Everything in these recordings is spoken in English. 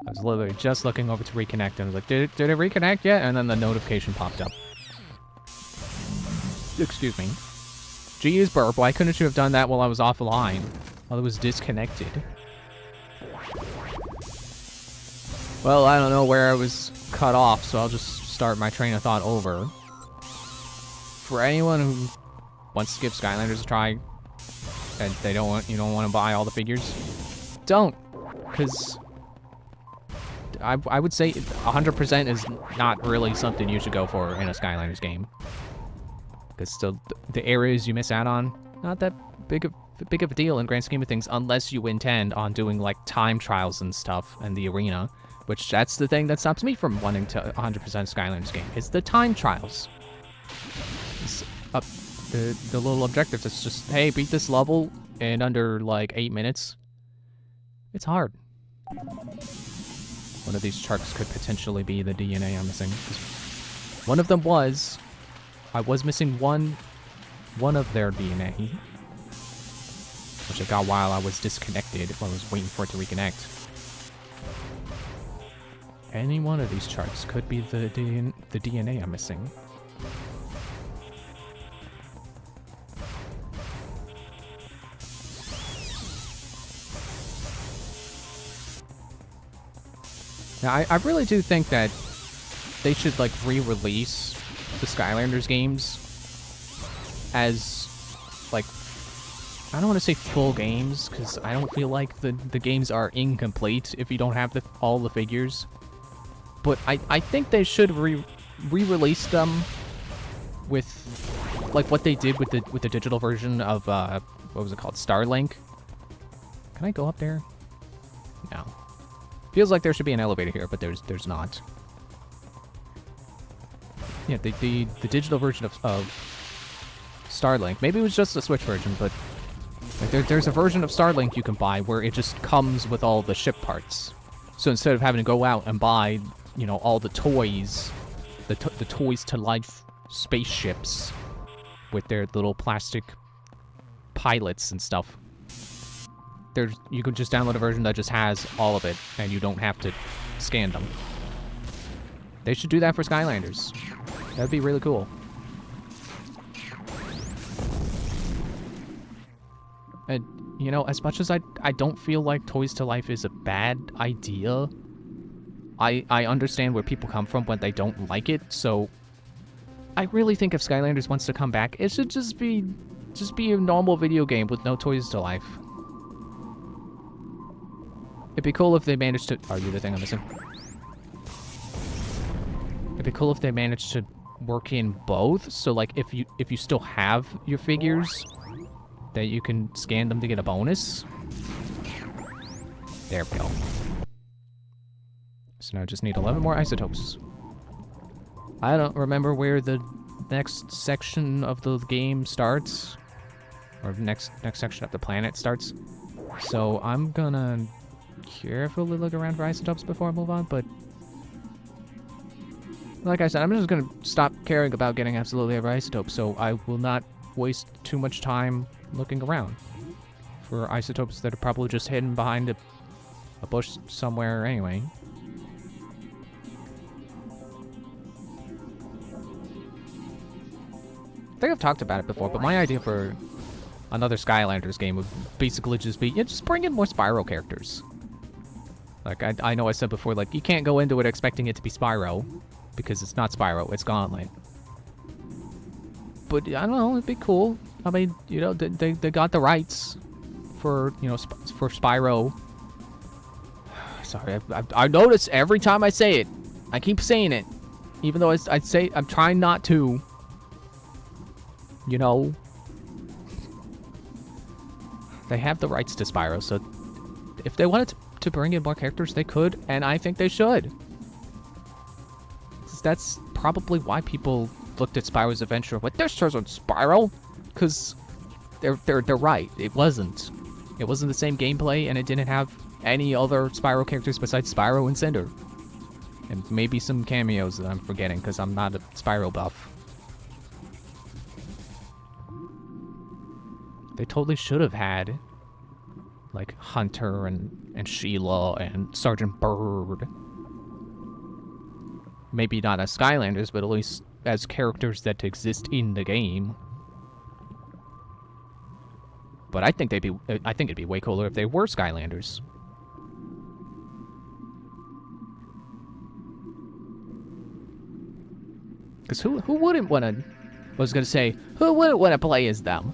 I was literally just looking over to reconnect, and I was like, did it reconnect yet? And then the notification popped up. Excuse me. Geez, burp, why couldn't you have done that while I was offline? While I was disconnected? Well, I don't know where I was cut off, so I'll just start my train of thought over. For anyone who wants to give Skylanders a try, and you don't want to buy all the figures, don't, because I would say 100% is not really something you should go for in a Skylanders game. Because still, the areas you miss out on, not that big of a deal in grand scheme of things, unless you intend on doing like time trials and stuff and the arena, which that's the thing that stops me from wanting to 100% Skylanders game. It's the time trials. It's the little objectives. It's just, hey, beat this level in under like 8 minutes. It's hard. One of these charts could potentially be the DNA I'm missing. One of them was. I was missing one of their DNA, which I got while I was disconnected, while I was waiting for it to reconnect. Any one of these charts could be the DNA I'm missing. Now, I really do think that they should, like, re-release the Skylanders games as, like, I don't want to say full games, because I don't feel like the games are incomplete if you don't have all the figures. But I think they should re-release them with, like, what they did with the digital version of, what was it called? Starlink? Can I go up there? No. Feels like there should be an elevator here, but there's not. Yeah, the digital version of Starlink. Maybe it was just the Switch version, but like there's a version of Starlink you can buy where it just comes with all the ship parts. So instead of having to go out and buy, you know, all the toys, the toys to life spaceships with their little plastic pilots and stuff, you can just download a version that just has all of it, and you don't have to scan them. They should do that for Skylanders. That'd be really cool. And, you know, as much as I don't feel like Toys to Life is a bad idea, I understand where people come from when they don't like it, so I really think if Skylanders wants to come back, it should just be a normal video game with no Toys to Life. It'd be cool if they managed to... Are you the thing I'm missing? It'd be cool if they managed to work in both. So, like, if you still have your figures, that you can scan them to get a bonus. There we go. So now I just need 11 more isotopes. I don't remember where the next section of the game starts. Or next section of the planet starts. So I'm gonna carefully look around for isotopes before I move on, but like I said, I'm just gonna stop caring about getting absolutely every isotope, so I will not waste too much time looking around for isotopes that are probably just hidden behind a bush somewhere anyway. I think I've talked about it before, but my idea for another Skylanders game would basically just be, yeah, just bring in more Spyro characters. Like, I know I said before, like, you can't go into it expecting it to be Spyro, because it's not Spyro, it's Gauntlet. But, I don't know, it'd be cool. I mean, you know, they got the rights for, you know, for Spyro. Sorry, I notice every time I say it, I keep saying it. Even though I'd say, I'm trying not to. You know. They have the rights to Spyro, so if they wanted to bring in more characters, they could, and I think they should. That's probably why people looked at Spyro's Adventure with this wasn't Spyro, because they're right. It wasn't the same gameplay, and it didn't have any other Spyro characters besides Spyro and Cinder, and maybe some cameos that I'm forgetting because I'm not a Spyro buff. They totally should have had like Hunter and Sheila and Sergeant Bird. Maybe not as Skylanders, but at least as characters that exist in the game. But I think it'd be way cooler if they were Skylanders. Because who wouldn't want to... I was going to say, who wouldn't want to play as them?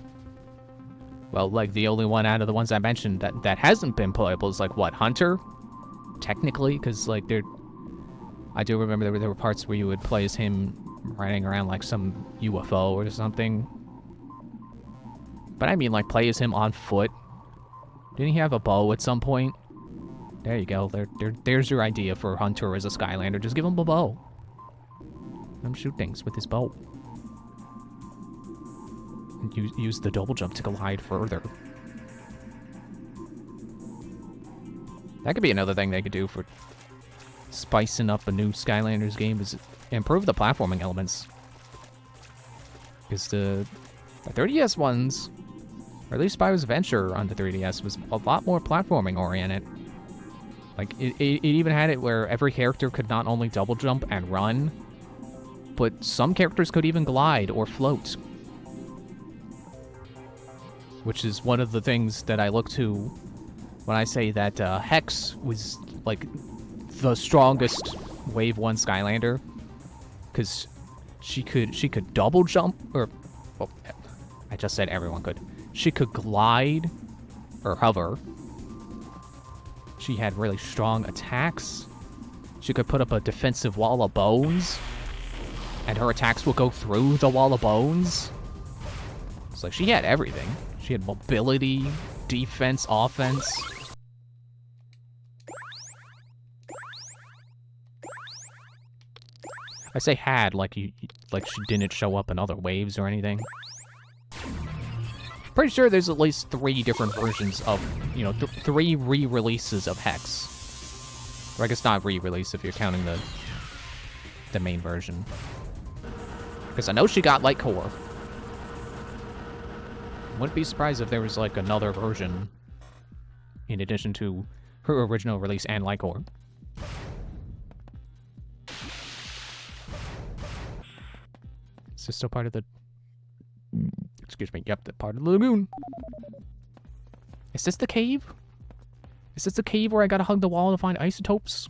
Well, like, the only one out of the ones I mentioned that hasn't been playable is, like, what, Hunter? Technically, because, like, I do remember there were parts where you would play as him riding around like some UFO or something. But I mean, like, play as him on foot. Didn't he have a bow at some point? There you go. There's your idea for Hunter as a Skylander. Just give him a bow. Let him shoot things with his bow. And use the double jump to glide further. That could be another thing they could do for spicing up a new Skylanders game, is improve the platforming elements. Because the 3DS ones, or at least Spyro's Adventure on the 3DS, was a lot more platforming oriented. Like, it even had it where every character could not only double jump and run, but some characters could even glide or float. Which is one of the things that I look to when I say that Hex was, like, the strongest Wave 1 Skylander. Because she could double jump, or... well, I just said everyone could. She could glide, or hover. She had really strong attacks. She could put up a defensive wall of bones, and her attacks will go through the wall of bones. It's like, she had everything. She had mobility, defense, offense. I say had, like she didn't show up in other waves or anything. Pretty sure there's at least 3 different versions of, you know, 3 re-releases of Hex. Or I guess not re-release if you're counting the main version. Because I know she got Light Core. Wouldn't be surprised if there was, like, another version in addition to her original release and Light Core. Is this still part of the... excuse me, yep, the part of the lagoon. Is this the cave? Is this the cave where I gotta hug the wall to find isotopes?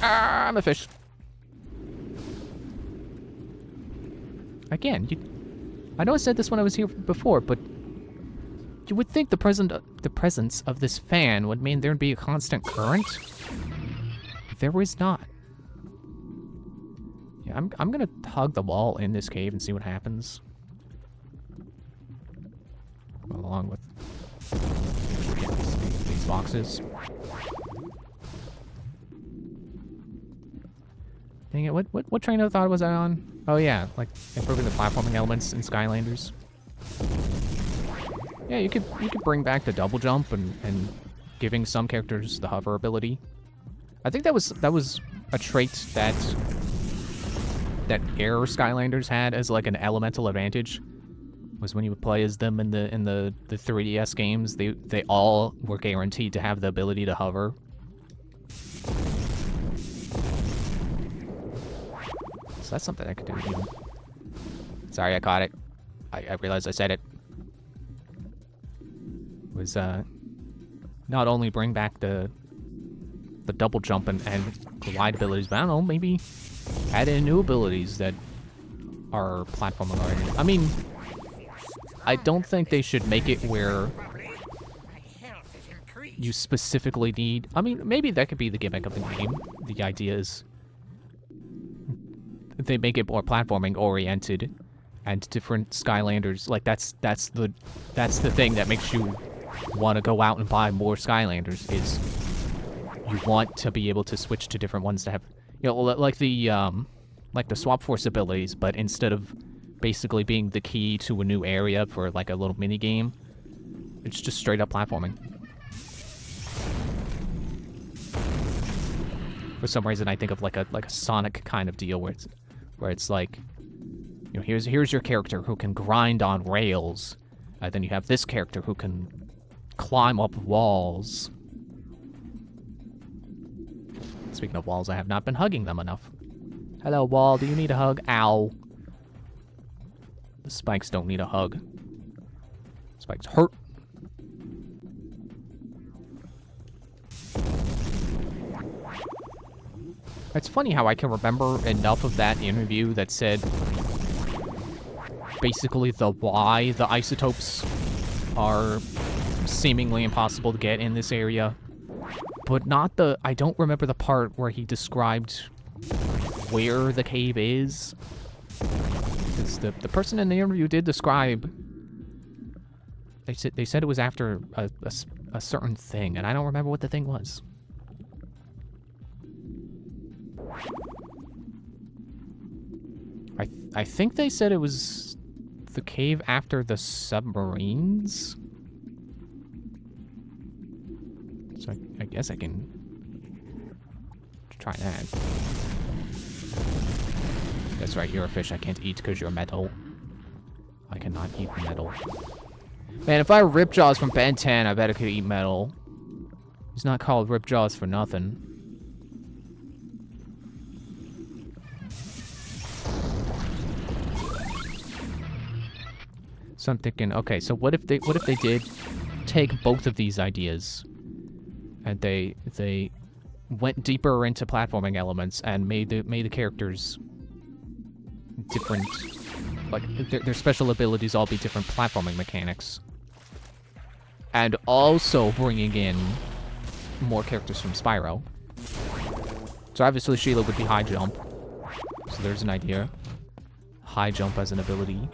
I'm a fish. Again, I know I said this when I was here before, but you would think the presence of this fan would mean there'd be a constant current. There is not. Yeah, I'm gonna hug the wall in this cave and see what happens. Well, along with these boxes. Dang it! What train of thought was I on? Oh yeah, like improving the platforming elements in Skylanders. Yeah, you could bring back the double jump and giving some characters the hover ability. I think that was a trait that Air Skylanders had as like an elemental advantage. Was when you would play as them in the 3DS games, they all were guaranteed to have the ability to hover. So that's something I could do. You know. Sorry, I caught it. I realized I said it. Was not only bring back the double jump and glide abilities, but I don't know, maybe add in new abilities that are platforming oriented. I mean, I don't think they should make it where you specifically need... I mean, maybe that could be the gimmick of the game. The idea is they make it more platforming oriented, and different Skylanders. Like that's the thing that makes you want to go out and buy more Skylanders. Is you want to be able to switch to different ones to have, you know, like the Swap Force abilities, but instead of basically being the key to a new area for like a little mini game, it's just straight up platforming. For some reason, I think of like a Sonic kind of deal where it's like, you know, here's your character who can grind on rails, And then you have this character who can climb up walls. Speaking of walls, I have not been hugging them enough. Hello, wall. Do you need a hug? Ow. The spikes don't need a hug. Spikes hurt. It's funny how I can remember enough of that interview that said basically why the isotopes are seemingly impossible to get in this area, but not I don't remember the part where he described where the cave is. Because the person in the interview did describe, they said it was after a certain thing, and I don't remember what the thing was. I think they said it was the cave after the submarines. So I guess I can try that. That's right, you're a fish I can't eat because you're metal. I cannot eat metal. Man, if I were Ripjaws from Ben 10, I bet I could eat metal. He's not called Ripjaws for nothing. So I'm thinking, okay, so what if they did take both of these ideas and they went deeper into platforming elements and made the characters different, like their special abilities all be different platforming mechanics, and also bringing in more characters from Spyro. So obviously Sheila would be high jump, so there's an idea. High jump as an ability.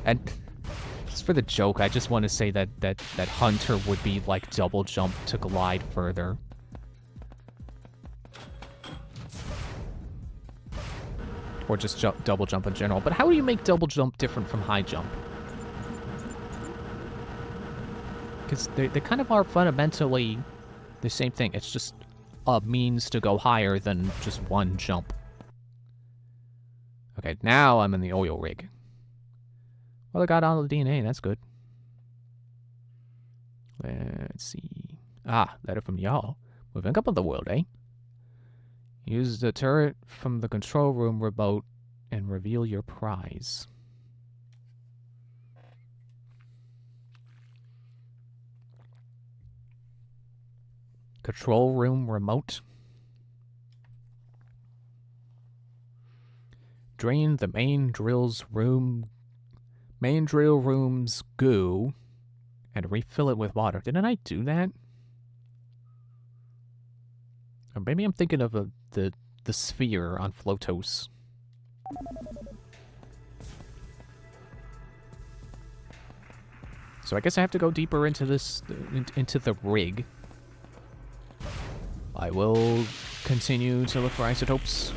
And just for the joke, I just want to say that Hunter would be like double jump to glide further. Or just double jump in general. But how do you make double jump different from high jump? Because they kind of are fundamentally the same thing. It's just a means to go higher than just one jump. Okay, now I'm in the oil rig. Well, I got all the DNA. That's good. Let's see. Ah, letter from y'all. Moving up on the world, eh? Use the turret from the control room remote and reveal your prize. Control room remote. Drain the main drill room's goo and refill it with water. Didn't I do that? Or maybe I'm thinking of the sphere on Flotos. So I guess I have to go deeper into this, into the rig. I will continue to look for isotopes.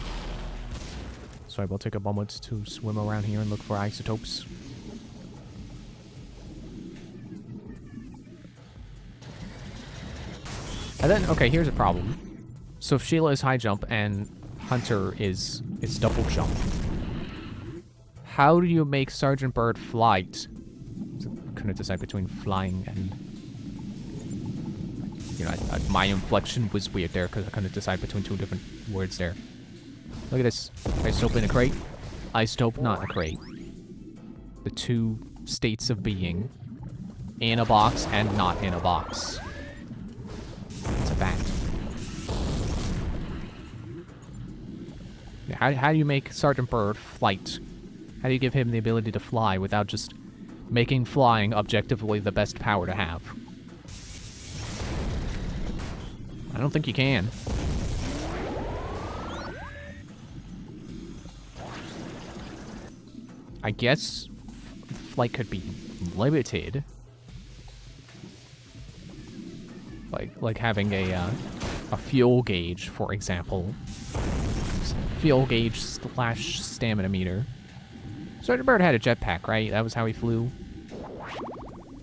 So I will take a moment to swim around here and look for isotopes. And then, okay, here's a problem. So if Sheila is high jump and Hunter is double jump, how do you make Sergeant Bird flight? I couldn't decide between flying and... You know, my inflection was weird there because I couldn't decide between two different words there. Look at this. Isotope in a crate. Isotope not in a crate. The two states of being. In a box and not in a box. It's a fact. How do you make Sergeant Bird flight? How do you give him the ability to fly without just making flying objectively the best power to have? I don't think you can. I guess flight could be limited. Like having a fuel gauge, for example. Fuel gauge / stamina meter. Sergeant Bird had a jetpack, right? That was how he flew.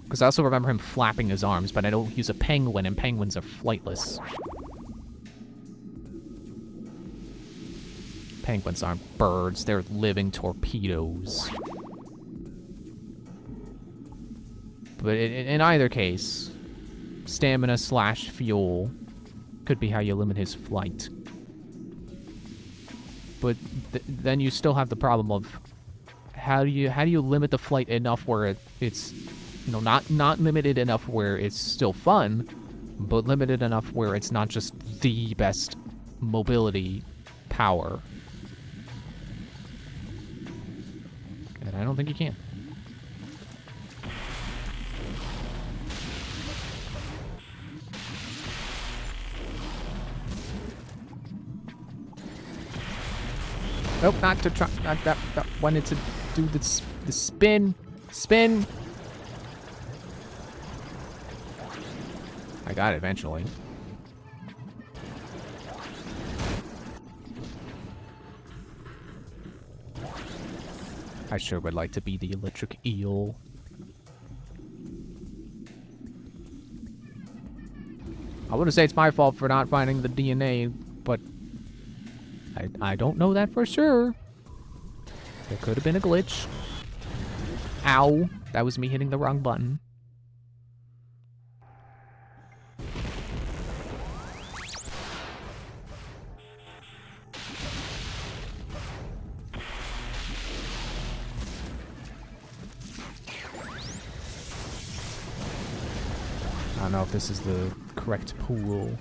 Because I also remember him flapping his arms, but I know he's a penguin, and penguins are flightless. Penguins aren't birds, they're living torpedoes. But in either case, stamina slash fuel could be how you limit his flight. But then you still have the problem of how do you limit the flight enough where it's not limited enough where it's still fun, but limited enough where it's not just the best mobility power. And I don't think you can. Nope, not that wanted to do the spin. Spin. I got it eventually. I sure would like to be the electric eel. I wouldn't say it's my fault for not finding the DNA, but I don't know that for sure. There could have been a glitch. Ow. That was me hitting the wrong button. I don't know if this is the correct pool.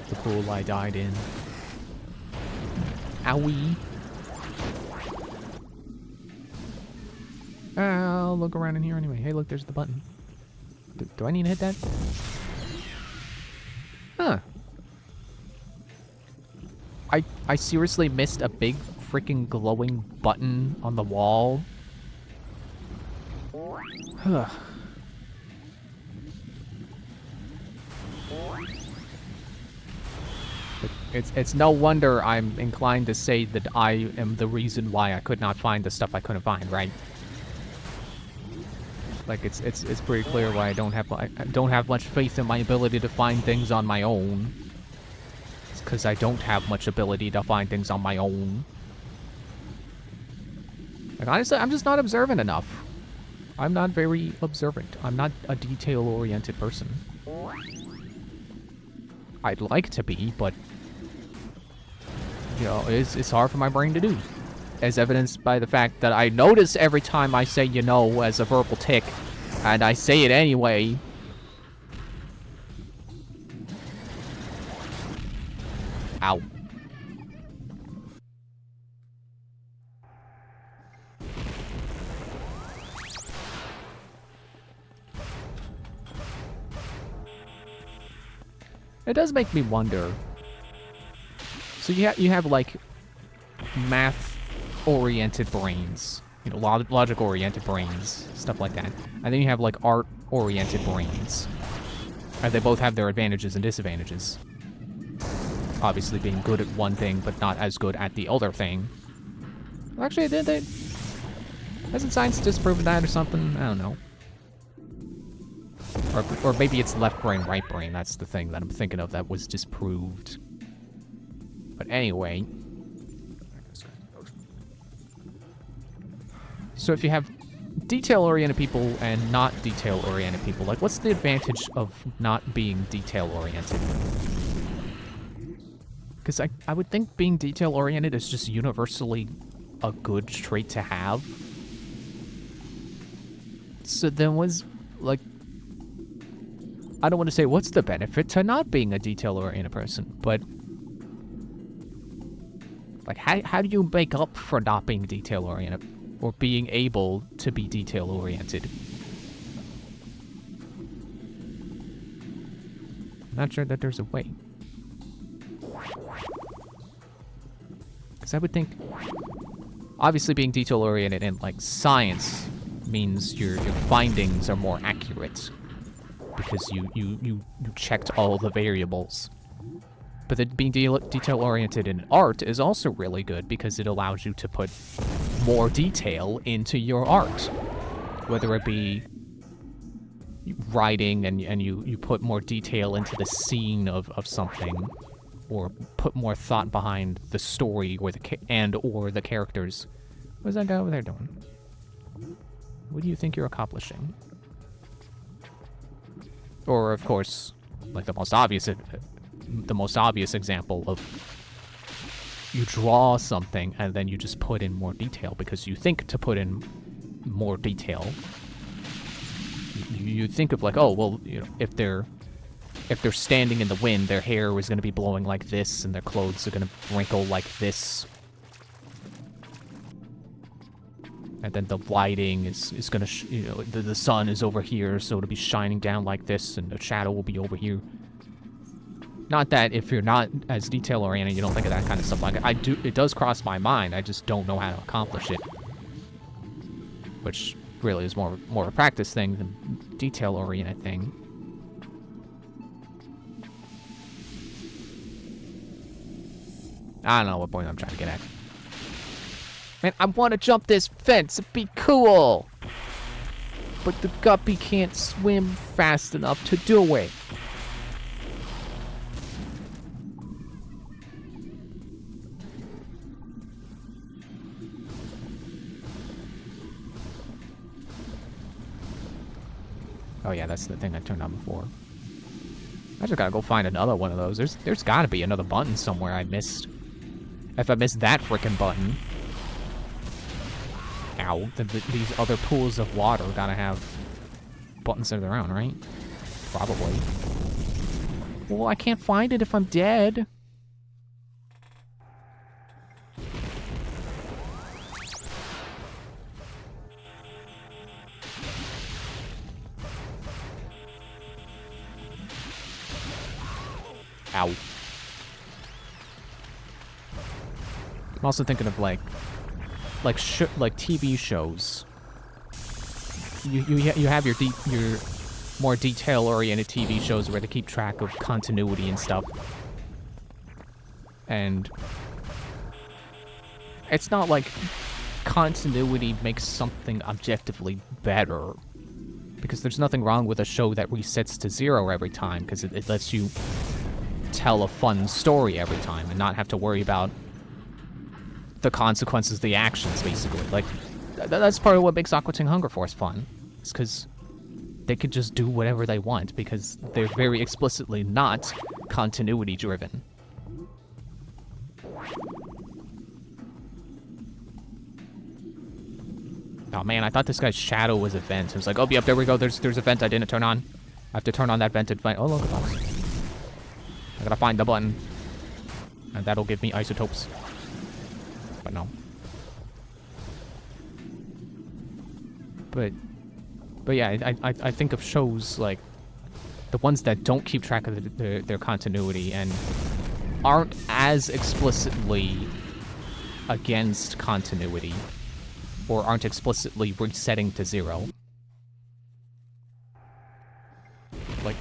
The pool I died in. Owie. I'll look around in here anyway. Hey, look, there's the button. Do I need to hit that? Huh. I seriously missed a big freaking glowing button on the wall. Huh. It's no wonder I'm inclined to say that I am the reason why I could not find the stuff I couldn't find, right? Like it's pretty clear why I don't have much faith in my ability to find things on my own. It's because I don't have much ability to find things on my own. Like honestly, I'm just not observant enough. I'm not very observant. I'm not a detail-oriented person. I'd like to be, but you know, it's hard for my brain to do. As evidenced by the fact that I notice every time I say as a verbal tick, and I say it anyway. Ow. It does make me wonder. So you have like math-oriented brains, logic-oriented brains, stuff like that, and then you have like art-oriented brains. And they both have their advantages and disadvantages. Obviously, being good at one thing, but not as good at the other thing. Actually, hasn't science disproven that or something? I don't know. Or maybe it's left brain, right brain. That's the thing that I'm thinking of that was disproved. But anyway. So if you have detail-oriented people and not detail-oriented people, like what's the advantage of not being detail-oriented? Because I would think being detail-oriented is just universally a good trait to have. So then like, I don't want to say what's the benefit to not being a detail-oriented person, but like how do you make up for not being detail-oriented or being able to be detail-oriented? I'm not sure that there's a way. Because I would think, obviously being detail-oriented in like science means your findings are more accurate because you checked all the variables. But then being detail-oriented in art is also really good because it allows you to put more detail into your art. Whether it be writing and you put more detail into the scene of something, or put more thought behind the story or the characters. What is that guy over there doing? What do you think you're accomplishing? Or, of course, like the most obvious example of you draw something and then you just put in more detail because you think to put in more detail. You think of like, oh, well, you know, if they're standing in the wind, their hair is going to be blowing like this and their clothes are going to wrinkle like this. And then the lighting is going to, you know, the sun is over here, so it'll be shining down like this, and the shadow will be over here. Not that if you're not as detail-oriented, you don't think of that kind of stuff. Like, it does cross my mind, I just don't know how to accomplish it. Which really is more of a practice thing than detail-oriented thing. I don't know what point I'm trying to get at. Man, I want to jump this fence. It'd be cool. But the guppy can't swim fast enough to do it. Oh yeah, that's the thing I turned on before. I just gotta go find another one of those. There's gotta be another button somewhere I missed. If I missed that frickin' button. Ow. These other pools of water gotta have buttons of their own, right? Probably. Well, I can't find it if I'm dead. Ow. I'm also thinking of like TV shows. You have your more detail-oriented TV shows where they keep track of continuity and stuff. And it's not like continuity makes something objectively better. Because there's nothing wrong with a show that resets to 0 every time, because it lets you tell a fun story every time and not have to worry about the consequences of the actions, basically. Like, that's part of what makes Aqua Teen Hunger Force fun. It's because they could just do whatever they want, because they're very explicitly not continuity-driven. Oh man, I thought this guy's shadow was a vent. It was like, oh, yep, there we go. There's a vent I didn't turn on. I have to turn on that vented vent. Oh, look, a box. I gotta find the button. And that'll give me isotopes. But no. But yeah, I think of shows like the ones that don't keep track of their continuity and aren't as explicitly against continuity or aren't explicitly resetting to 0. Like,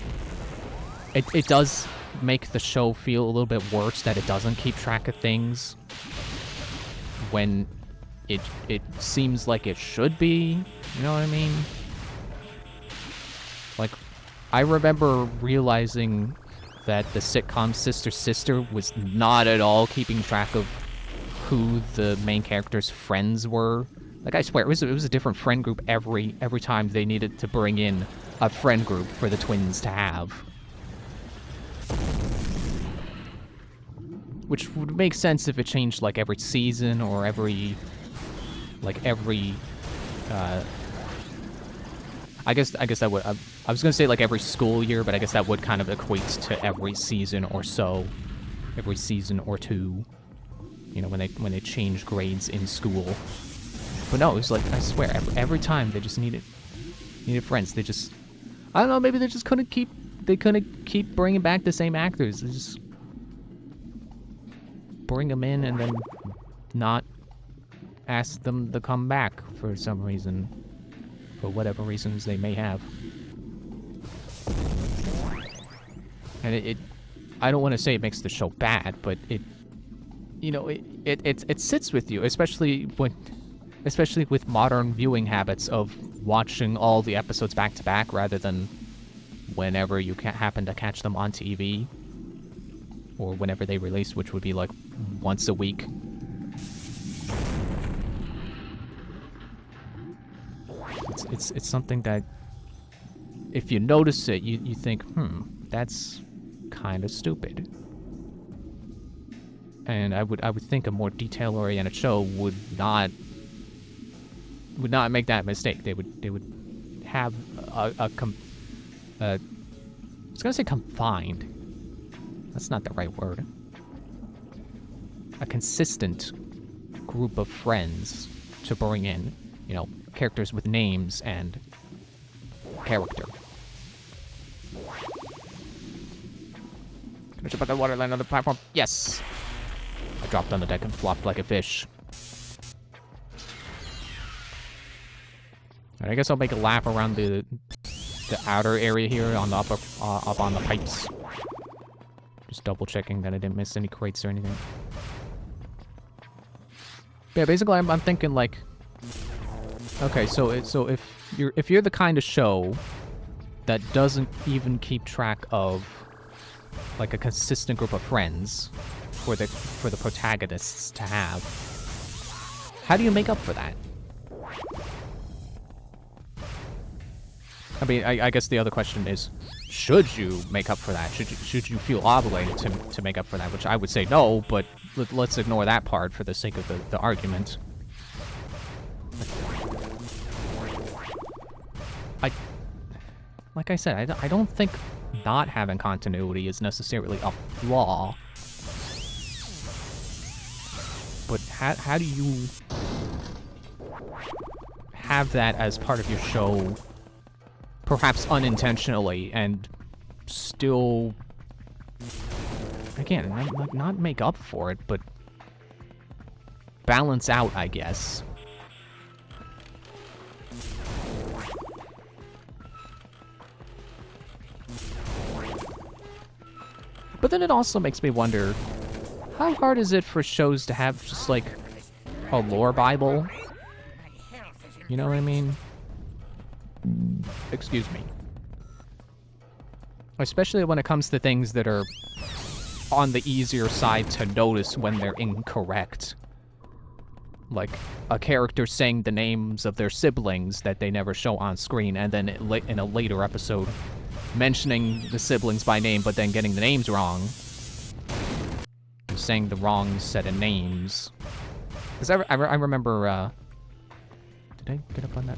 it does make the show feel a little bit worse that it doesn't keep track of things when it seems like it should be, you know what I mean? Like, I remember realizing that the sitcom Sister Sister was not at all keeping track of who the main character's friends were. Like, I swear, it was a different friend group every time they needed to bring in a friend group for the twins to have. Which would make sense if it changed, like, every season or every... I guess that would... I was gonna say, like, every school year, but I guess that would kind of equate to every season or so. Every season or two. You know, when they change grades in school. But no, it was like, I swear, every time they just needed friends. They just... I don't know, maybe they just couldn't keep... They couldn't keep bringing back the same actors. They just... bring them in and then not ask them to come back for some reason. For whatever reasons they may have. And it I don't want to say it makes the show bad, but it... You know, it sits with you, especially with modern viewing habits of watching all the episodes back to back rather than whenever you happen to catch them on TV or whenever they release, which would be like once a week. It's something that if you notice it, you think, that's kind of stupid. And I would think a more detail-oriented show would not make that mistake. They would have I was gonna say confined. That's not the right word. A consistent group of friends to bring in, you know, characters with names and character. Can I jump on the water, land on the platform? Yes! I dropped on the deck and flopped like a fish. Alright, I guess I'll make a lap around the outer area here on the up on the pipes. Just double checking that I didn't miss any crates or anything. Yeah, basically I'm thinking like, okay, so if you're the kind of show that doesn't even keep track of like a consistent group of friends for the protagonists to have, how do you make up for that? I mean, I guess the other question is, should you make up for that? Should you feel obligated to make up for that? Which I would say no, but let's ignore that part for the sake of the argument. Like I said, I don't think not having continuity is necessarily a flaw. But how do you have that as part of your show, perhaps unintentionally, and still, again, not make up for it, but balance out, I guess. But then it also makes me wonder, how hard is it for shows to have just like a lore Bible? You know what I mean? Excuse me. Especially when it comes to things that are on the easier side to notice when they're incorrect. Like a character saying the names of their siblings that they never show on screen, and then in a later episode mentioning the siblings by name but then getting the names wrong. Saying the wrong set of names. Because I remember, did I get up on that?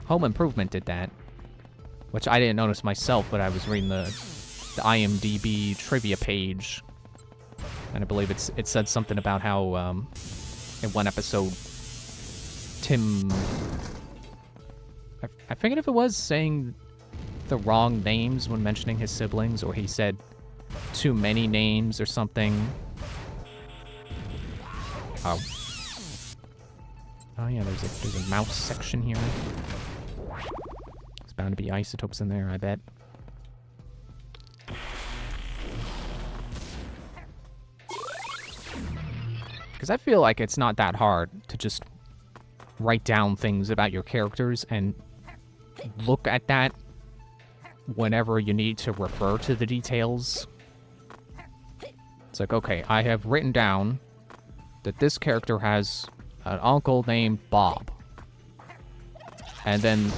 Home Improvement did that, which I didn't notice myself, but I was reading the IMDb trivia page, and I believe it said something about how in one episode Tim, I forget if it was saying the wrong names when mentioning his siblings, or he said too many names or something. Oh yeah, there's a mouse section here. There's bound to be isotopes in there, I bet. Because I feel like it's not that hard to just write down things about your characters and look at that whenever you need to refer to the details. It's like, okay, I have written down that this character has an uncle named Bob. And then,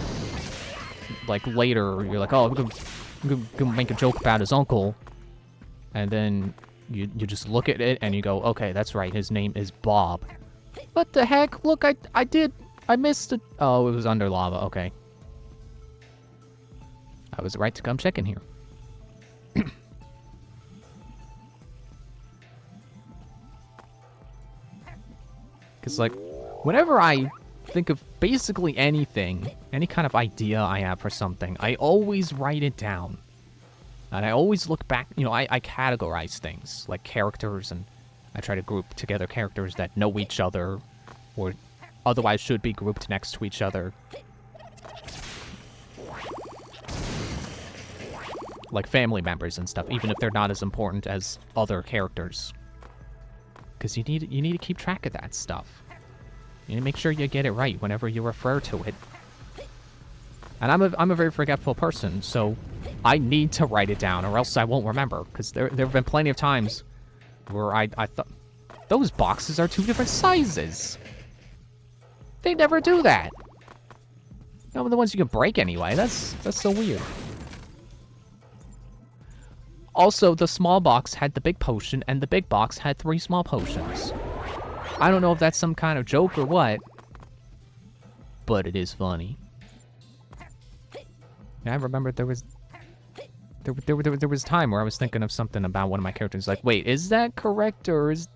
like, later, you're like, oh, I'm gonna make a joke about his uncle. And then you just look at it and you go, okay, that's right, his name is Bob. What the heck? Look, I missed it. Oh, it was under lava, okay. I was right to come check in here. Because, like, whenever I think of basically anything, any kind of idea I have for something, I always write it down. And I always look back, you know, I categorize things, like characters, and I try to group together characters that know each other, or otherwise should be grouped next to each other. Like family members and stuff, even if they're not as important as other characters. Because you need to keep track of that stuff. You need to make sure you get it right whenever you refer to it. And I'm a very forgetful person, so I need to write it down, or else I won't remember. Because there have been plenty of times where I thought, those boxes are 2 different sizes. They never do that. No, the ones you can break anyway. That's so weird. Also, the small box had the big potion, and the big box had 3 small potions. I don't know if that's some kind of joke or what, but it is funny. Yeah, I remember there was a time where I was thinking of something about one of my characters. Like, wait, is that correct or is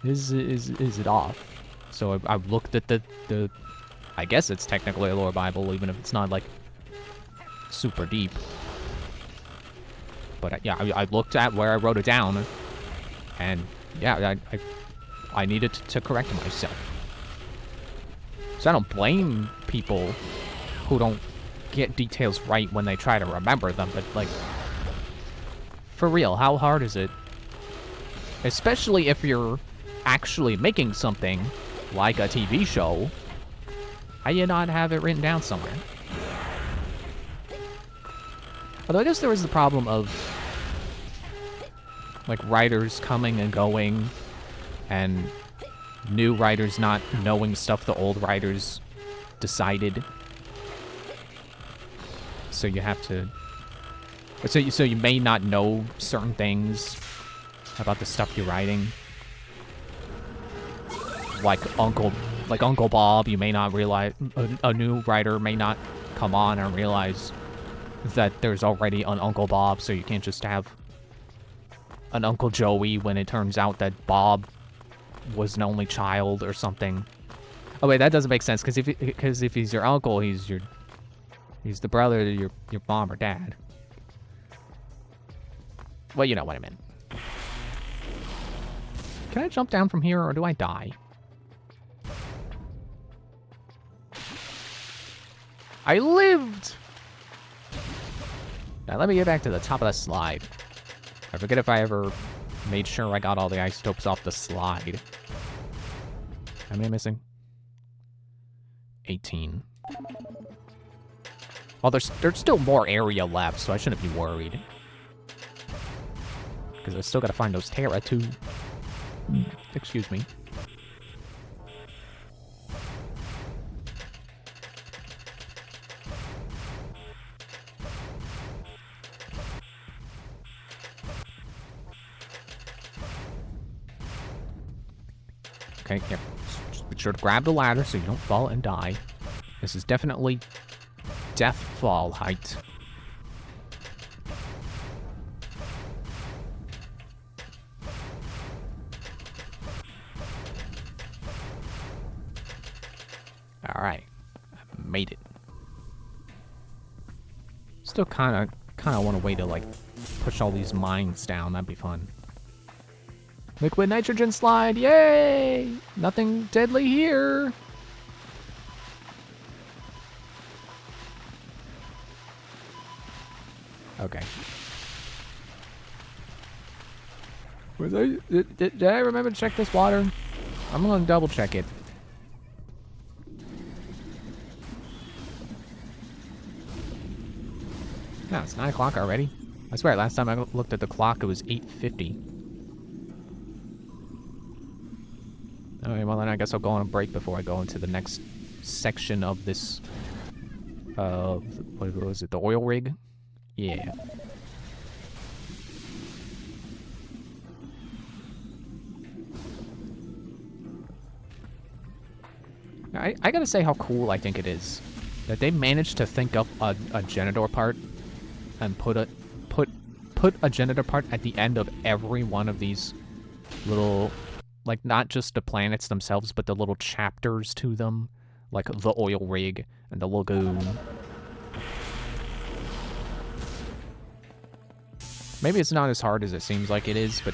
it off? So I looked at the I guess it's technically a lore Bible, even if it's not like super deep. But yeah, I looked at where I wrote it down, and yeah, I needed to correct myself. So I don't blame people who don't get details right when they try to remember them, but like, for real, how hard is it? Especially if you're actually making something like a TV show, how do you not have it written down somewhere? Although I guess there was the problem of like writers coming and going and new writers not knowing stuff the old writers decided. So you have to... So you may not know certain things about the stuff you're writing. Like Uncle Bob, you may not realize... A new writer may not come on and realize that there's already an Uncle Bob, so you can't just have an Uncle Joey when it turns out that Bob was an only child or something. Oh wait, that doesn't make sense, because if he's your uncle, he's the brother to your mom or dad. Well, you know what I meant. Can I jump down from here, or do I die? I lived! Now, let me get back to the top of the slide. I forget if I ever made sure I got all the isotopes off the slide. How many am I missing? 18. Well, there's still more area left, so I shouldn't be worried. Because I still gotta find those Terra, too. Excuse me. Okay, yeah. Just be sure to grab the ladder so you don't fall and die. This is definitely death fall height. Alright. I made it. Still kinda want a way to like push all these mines down. That'd be fun. Liquid nitrogen slide, yay! Nothing deadly here. Okay. Did I remember to check this water? I'm gonna double check it. No, it's 9 o'clock already. I swear, last time I looked at the clock, it was 8:50. Okay, well then I guess I'll go on a break before I go into the next section of this, what was it, the oil rig? Yeah. I gotta say how cool I think it is that they managed to think up a janitor part and put a janitor part at the end of every one of these little, like, not just the planets themselves, but the little chapters to them, like the oil rig and the lagoon. Maybe it's not as hard as it seems like it is, but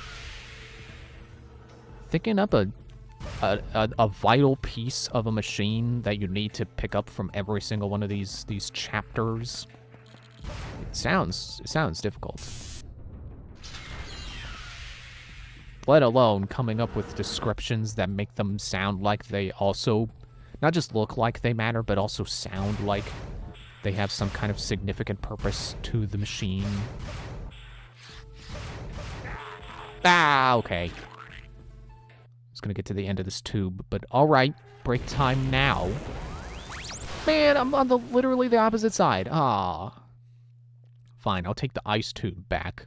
thinking up a vital piece of a machine that you need to pick up from every single one of these chapters, it sounds difficult. Let alone coming up with descriptions that make them sound like they also not just look like they matter, but also sound like they have some kind of significant purpose to the machine. Ah, okay. I was gonna get to the end of this tube, but alright, break time now. Man, I'm on literally the opposite side. Ah. Fine, I'll take the ice tube back.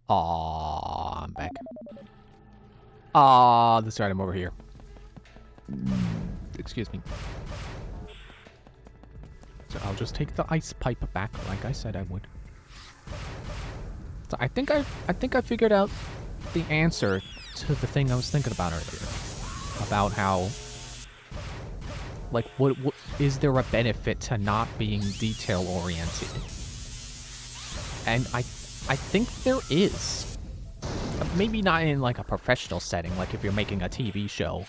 Aw, I'm back. Ah, that's right, I'm over here. Excuse me. So I'll just take the ice pipe back like I said I would. So I think I figured out the answer to the thing I was thinking about earlier. About how, like, what is there a benefit to not being detail oriented? And I think there is. Maybe not in like a professional setting, like if you're making a TV show.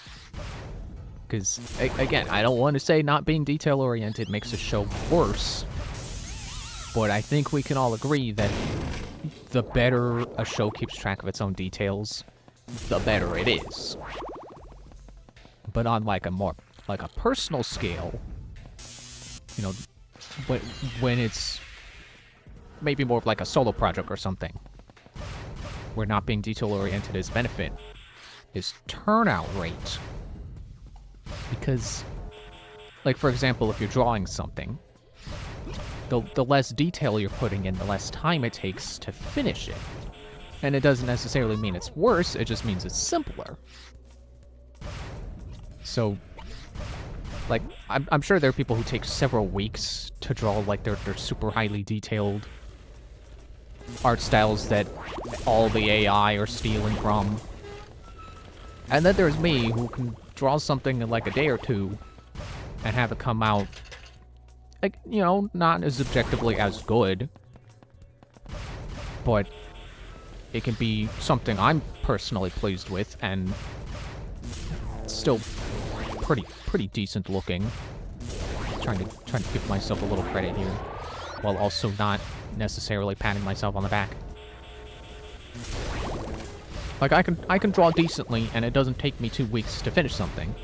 Because, again, I don't want to say not being detail-oriented makes a show worse, but I think we can all agree that the better a show keeps track of its own details, the better it is. But on like a more, like a personal scale, you know, when it's maybe more of like a solo project or something, where not being detail-oriented is benefit, is turnout rate. Because, like, for example, if you're drawing something, the less detail you're putting in, the less time it takes to finish it. And it doesn't necessarily mean it's worse, it just means it's simpler. So, like, I'm sure there are people who take several weeks to draw, like, their super highly detailed art styles that all the AI are stealing from. And then there's me, who can draw something in like a day or two and have it come out, like, you know, not as objectively as good, but it can be something I'm personally pleased with and still pretty decent looking. Trying to give myself a little credit here, while also not necessarily patting myself on the back. Like, I can draw decently, and it doesn't take me 2 weeks to finish something,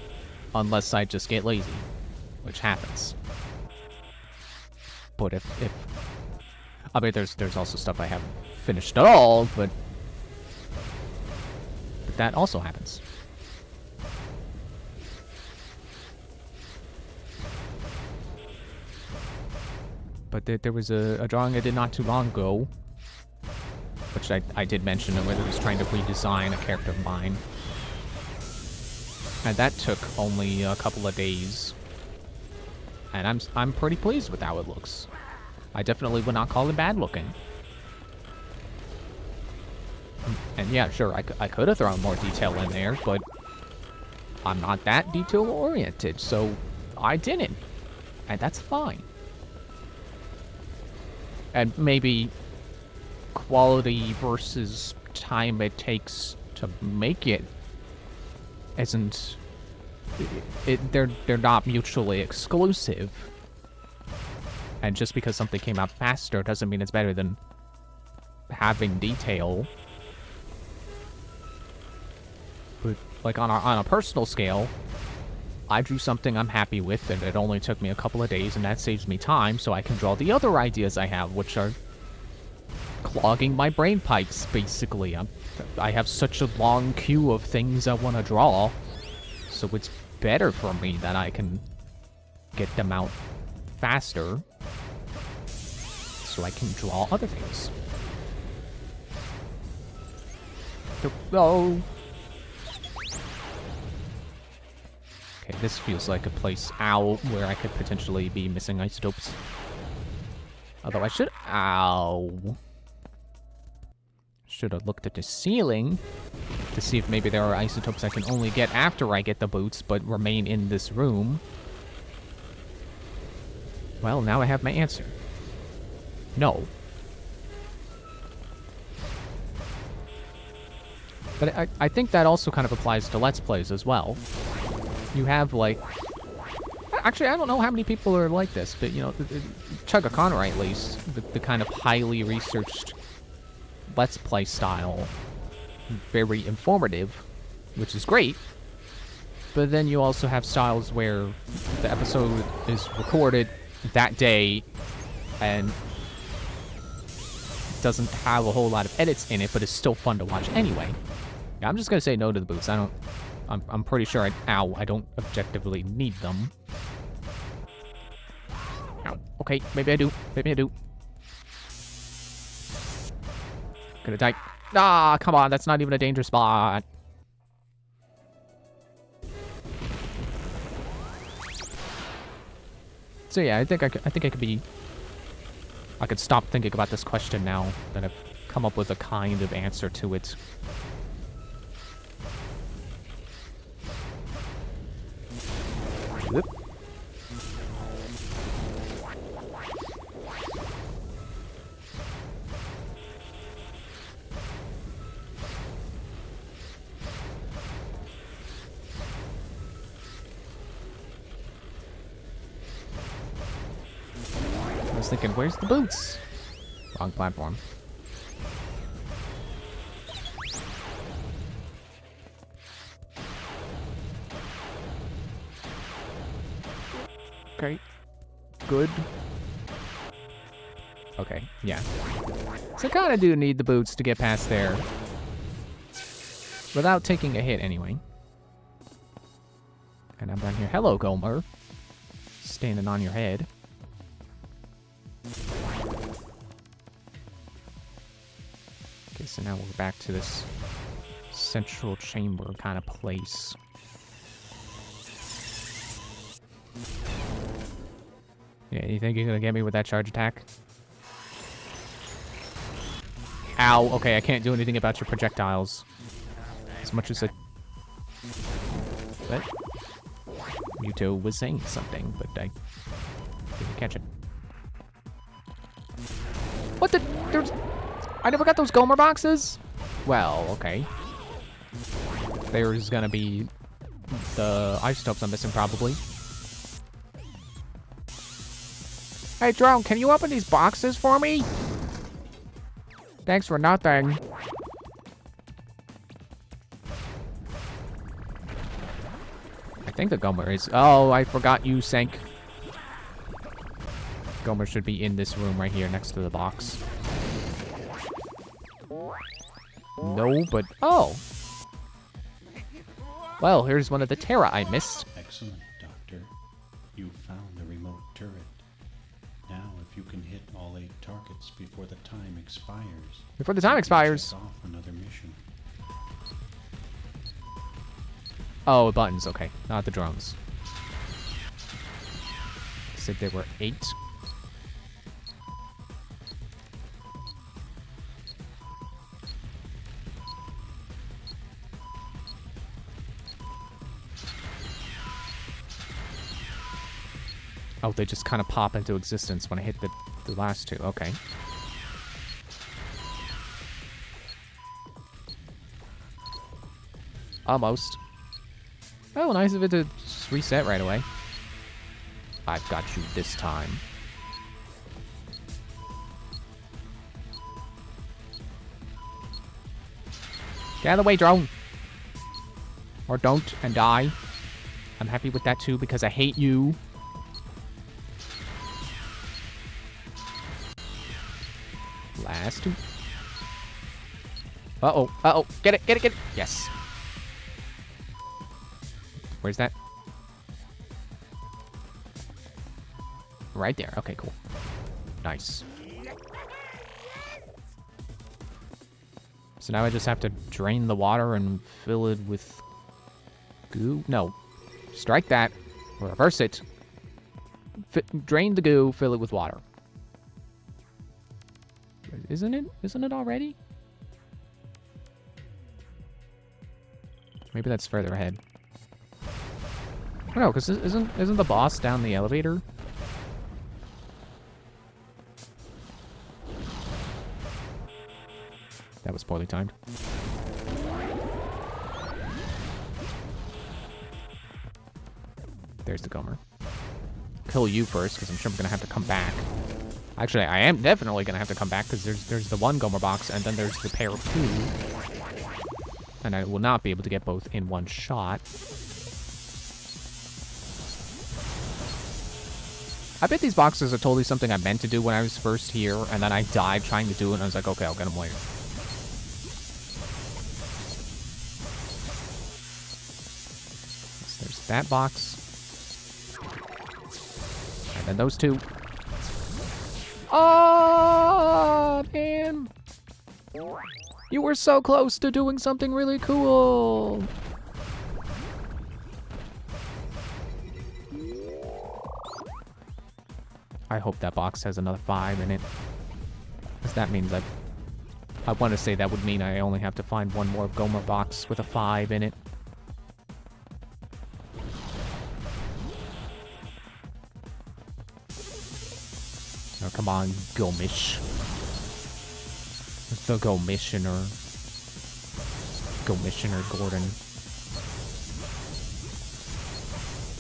unless I just get lazy, which happens. But if I mean, there's also stuff I haven't finished at all, but that also happens. But there was a drawing I did not too long ago, which I did mention, where I was trying to redesign a character of mine. And that took only a couple of days. And I'm pretty pleased with how it looks. I definitely would not call it bad looking. And yeah, sure, I could have thrown more detail in there, but I'm not that detail oriented, so I didn't. And that's fine. And maybe quality versus time it takes to make it isn't... They're not mutually exclusive. And just because something came out faster doesn't mean it's better than having detail. But, like, on a personal scale, I drew something I'm happy with, and it only took me a couple of days, and that saves me time, so I can draw the other ideas I have, which are clogging my brain pipes, basically. I have such a long queue of things I want to draw, so it's better for me that I can get them out faster, so I can draw other things. Oh. Okay, this feels like a place, ow, where I could potentially be missing isotopes. Although I should... Ow. Should have looked at the ceiling to see if maybe there are isotopes I can only get after I get the boots, but remain in this room. Well, now I have my answer. No. But I think that also kind of applies to Let's Plays as well. You have, like... Actually, I don't know how many people are like this, but, you know, Chugga Conner, at least, the kind of highly researched Let's Play style, very informative, which is great. But then you also have styles where the episode is recorded that day and doesn't have a whole lot of edits in it, but it's still fun to watch anyway. Yeah, I'm just gonna say no to the boots. I'm pretty sure I don't objectively need them. Ow. Okay, maybe I do. Maybe I do. Gonna die. Ah, come on, that's not even a danger spot. So yeah, I think I could be... I could stop thinking about this question now that I've come up with a kind of answer to it. Whoop. I was thinking, where's the boots? Wrong platform. Okay. Good. Okay, yeah. So I kind of do need the boots to get past there. Without taking a hit, anyway. And I'm down here. Hello, Gomer. Standing on your head. Okay, so now we're back to this central chamber kind of place. Yeah, you think you're gonna get me with that charge attack? Ow, okay, I can't do anything about your projectiles. As much as What? Muto was saying something, but I didn't catch it. What the? I never got those Gomer boxes? Well, okay. There's gonna be the isotopes I'm missing, probably. Hey, Drone, can you open these boxes for me? Thanks for nothing. I think the Gomer is... Oh, I forgot you sank. Gomer should be in this room right here next to the box. No, but... Oh! Well, here's one of the Terra I missed. Excellent, Doctor. You found the remote turret. Now, if you can hit all 8 targets before the time expires... Before the time expires? Check off another mission. Oh, buttons, okay. Not the drones. Said there were 8. Oh, they just kind of pop into existence when I hit the last 2. Okay. Almost. Oh, nice of it to just reset right away. I've got you this time. Get out of the way, drone. Or don't and die. I'm happy with that too because I hate you. Last 2. Uh-oh, uh-oh. Get it, get it, get it. Yes. Where's that? Right there. Okay, cool. Nice. So now I just have to drain the water and fill it with goo? No. Strike that. Reverse it. Drain the goo, fill it with water. Isn't it? Isn't it already? Maybe that's further ahead. Oh, no, because isn't the boss down the elevator? That was poorly timed. There's the Gomer. Kill you first, because I'm sure I'm gonna have to come back. Actually, I am definitely gonna have to come back because there's the 1 Gomer box and then there's the pair of 2, and I will not be able to get both in one shot. I bet these boxes are totally something I meant to do when I was first here, and then I died trying to do it, and I was like, okay, I'll get them later. So there's that box. And then those 2. Oh, man. You were so close to doing something really cool. I hope that box has another 5 in it. Because that means I want to say that would mean I only have to find one more Gomer box with a 5 in it. Oh, come on, Gomish. The Go-Missioner. Go-Missioner Gordon.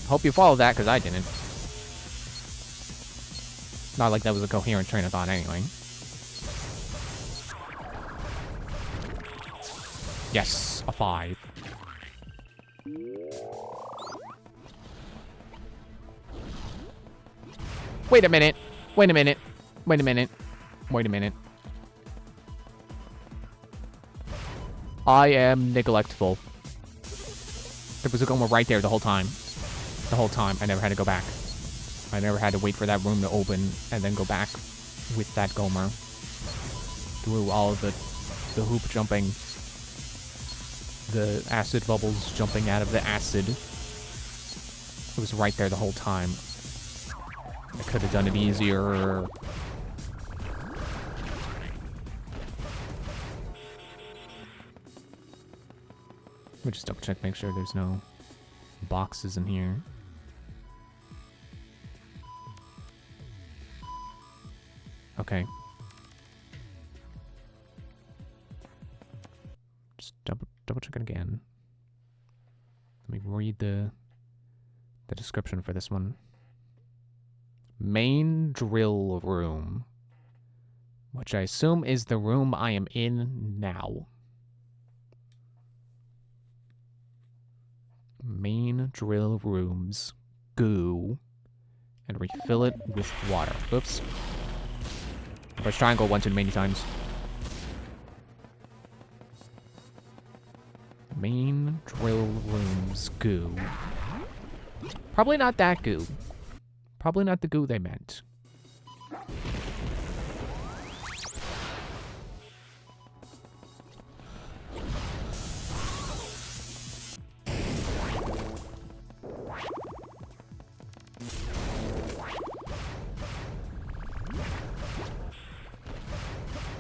Hope you followed that, because I didn't. Not like that was a coherent train of thought anyway. Yes, a 5. Wait a minute. Wait a minute. Wait a minute. Wait a minute. I am neglectful. There was a Gomer right there the whole time. The whole time. I never had to go back. I never had to wait for that room to open and then go back with that Gomer. Through all of the hoop jumping. The acid bubbles jumping out of the acid. It was right there the whole time. I could have done it easier. Let me just double check, make sure there's no boxes in here. Okay. Just double check it again. Let me read the description for this one. Main drill room, which I assume is the room I am in now. Main drill room's goo, and refill it with water. Oops. Press triangle one too many times. Main drill room's goo. Probably not that goo. Probably not the goo they meant.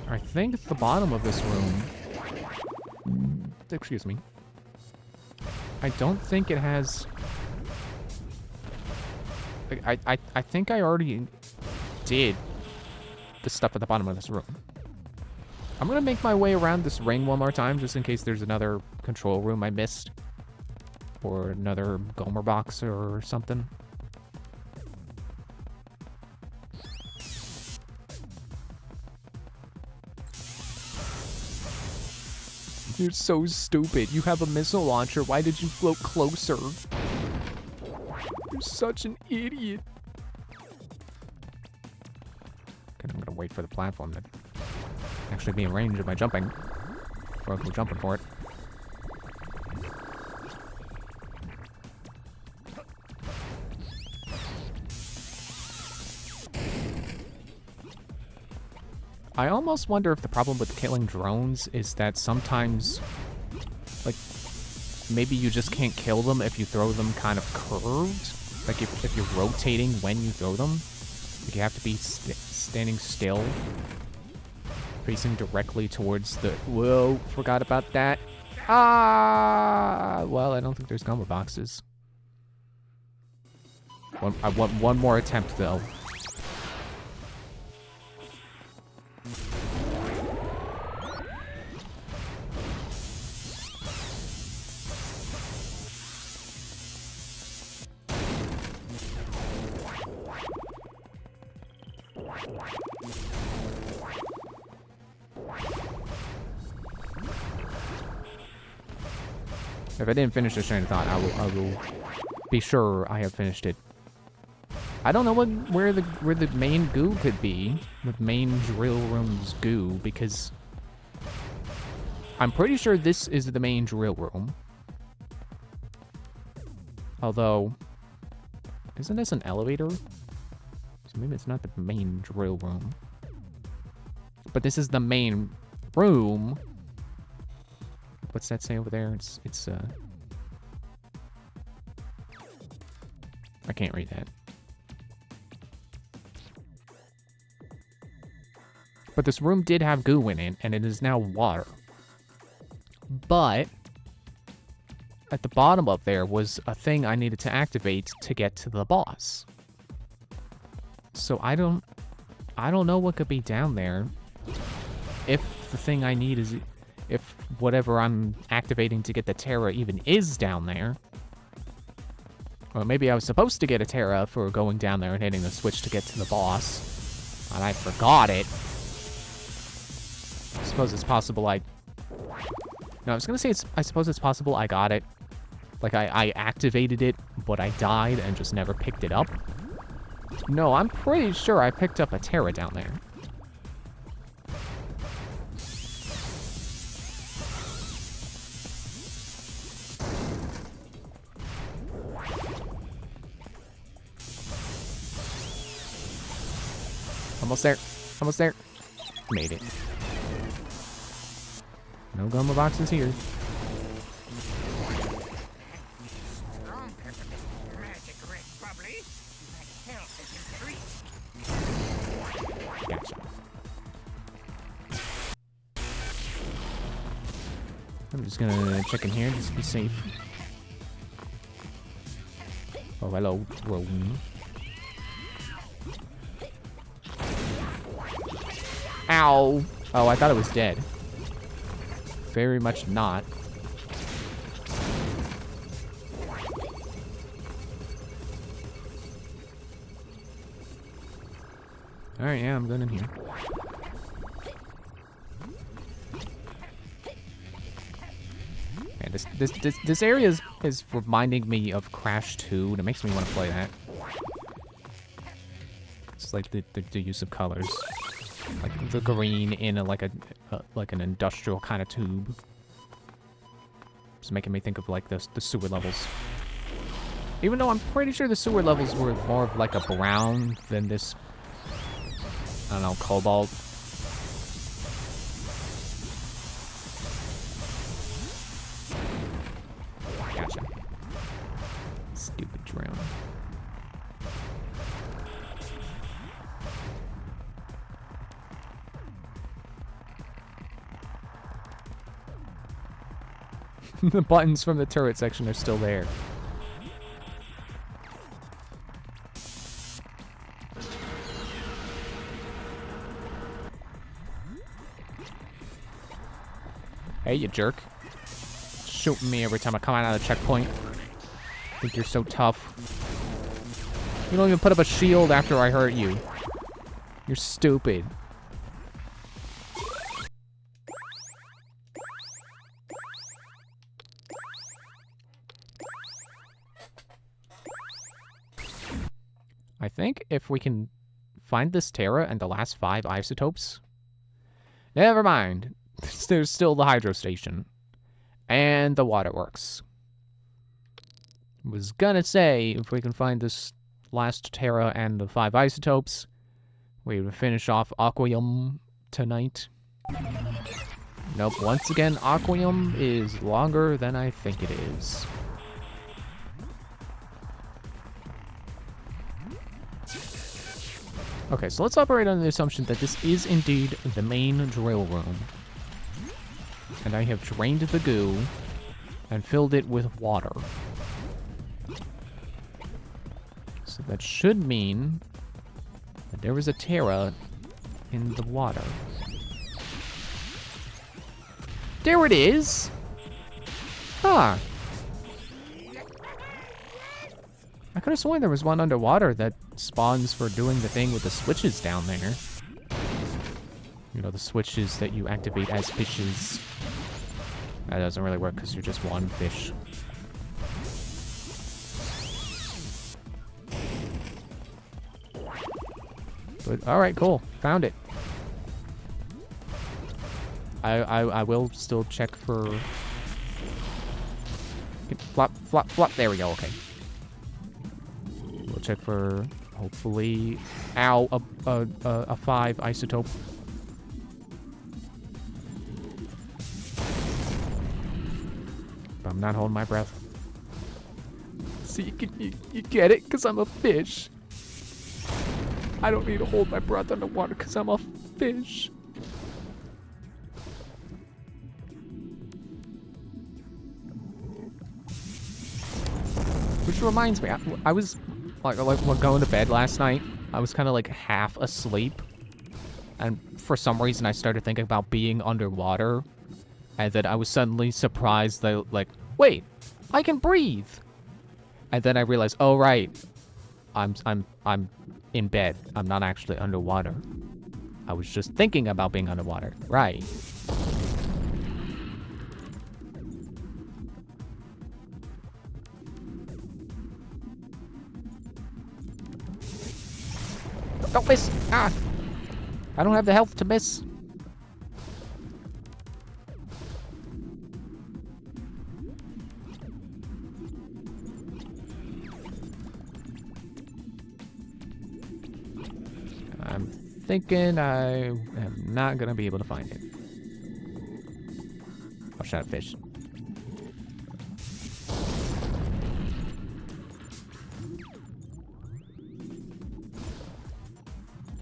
I think it's the bottom of this room. Excuse me. I don't think it has... I think I already did the stuff at the bottom of this room. I'm gonna make my way around this ring one more time, just in case there's another control room I missed. Or another Gomer box or something. You're so stupid. You have a missile launcher. Why did you float closer? You're such an idiot. Okay, I'm gonna wait for the platform to actually be in range of my jumping. Before I go jumping for it. I almost wonder if the problem with killing drones is that sometimes, like, maybe you just can't kill them if you throw them kind of curved. Like, if you're rotating when you throw them. Like, you have to be standing still. Facing directly towards the... Whoa, forgot about that. Ah! Well, I don't think there's Gomer boxes. I want one more attempt, though. If I didn't finish this train of thought, I will be sure I have finished it. I don't know where the main goo could be, with main drill room's goo, because I'm pretty sure this is the main drill room. Although, isn't this an elevator? So maybe it's not the main drill room. But this is the main room. what's that say over there? I can't read that. But this room did have goo in it, and it is now water. But at the bottom of there was a thing I needed to activate to get to the boss. So I don't know what could be down there. If the thing I need is, if whatever I'm activating to get the Terra even is down there. Or maybe I was supposed to get a Terra for going down there and hitting the switch to get to the boss. And I forgot it. I suppose it's possible No, I was gonna say I suppose it's possible I got it. Like I activated it, but I died and just never picked it up. No, I'm pretty sure I picked up a Terra down there. Almost there. Almost there. Made it. No gumma boxes here. Gotcha. I'm just gonna check in here, just be safe. Oh, hello, drone. Ow! Oh, I thought it was dead. Very much not. Alright, yeah, I'm going in here. Yeah, this area is reminding me of Crash 2, and it makes me want to play that. It's like the use of colors. Like the green in like an industrial kind of tube. It's making me think of like the sewer levels. Even though I'm pretty sure the sewer levels were more of like a brown than this, I don't know, cobalt. Gotcha. Stupid drone. The buttons from the turret section are still there. Hey, you jerk. Shooting me every time I come out of the checkpoint. Think you're so tough. You don't even put up a shield after I hurt you. You're stupid. I think if we can find this Terra and the last 5 isotopes... Never mind. There's still the hydro station. And the waterworks. Was gonna say, if we can find this last Terra and the 5 isotopes, we would finish off Aquarium tonight. Nope, once again, Aquarium is longer than I think it is. Okay, so let's operate on the assumption that this is indeed the main drill room. And I have drained the goo and filled it with water. So that should mean that there was a Terra in the water. There it is! Huh. I could have sworn there was one underwater that spawns for doing the thing with the switches down there. You know, the switches that you activate as fishes. That doesn't really work because you're just one fish. But, alright, cool. Found it. I will still check for... Flop, flop, flop. There we go, okay. We'll check for, hopefully... Ow, a 5 isotope. But I'm not holding my breath. So you get it? Because I'm a fish. I don't need to hold my breath underwater because I'm a fish. Which reminds me, I was like going to bed last night. I was kind of like half asleep. And for some reason, I started thinking about being underwater. And then I was suddenly surprised that, like, wait, I can breathe. And then I realized, oh, right. I'm in bed. I'm not actually underwater. I was just thinking about being underwater. Right. Don't miss. Ah. I don't have the health to miss. I'm thinking I am not gonna be able to find it. I'll shot a fish.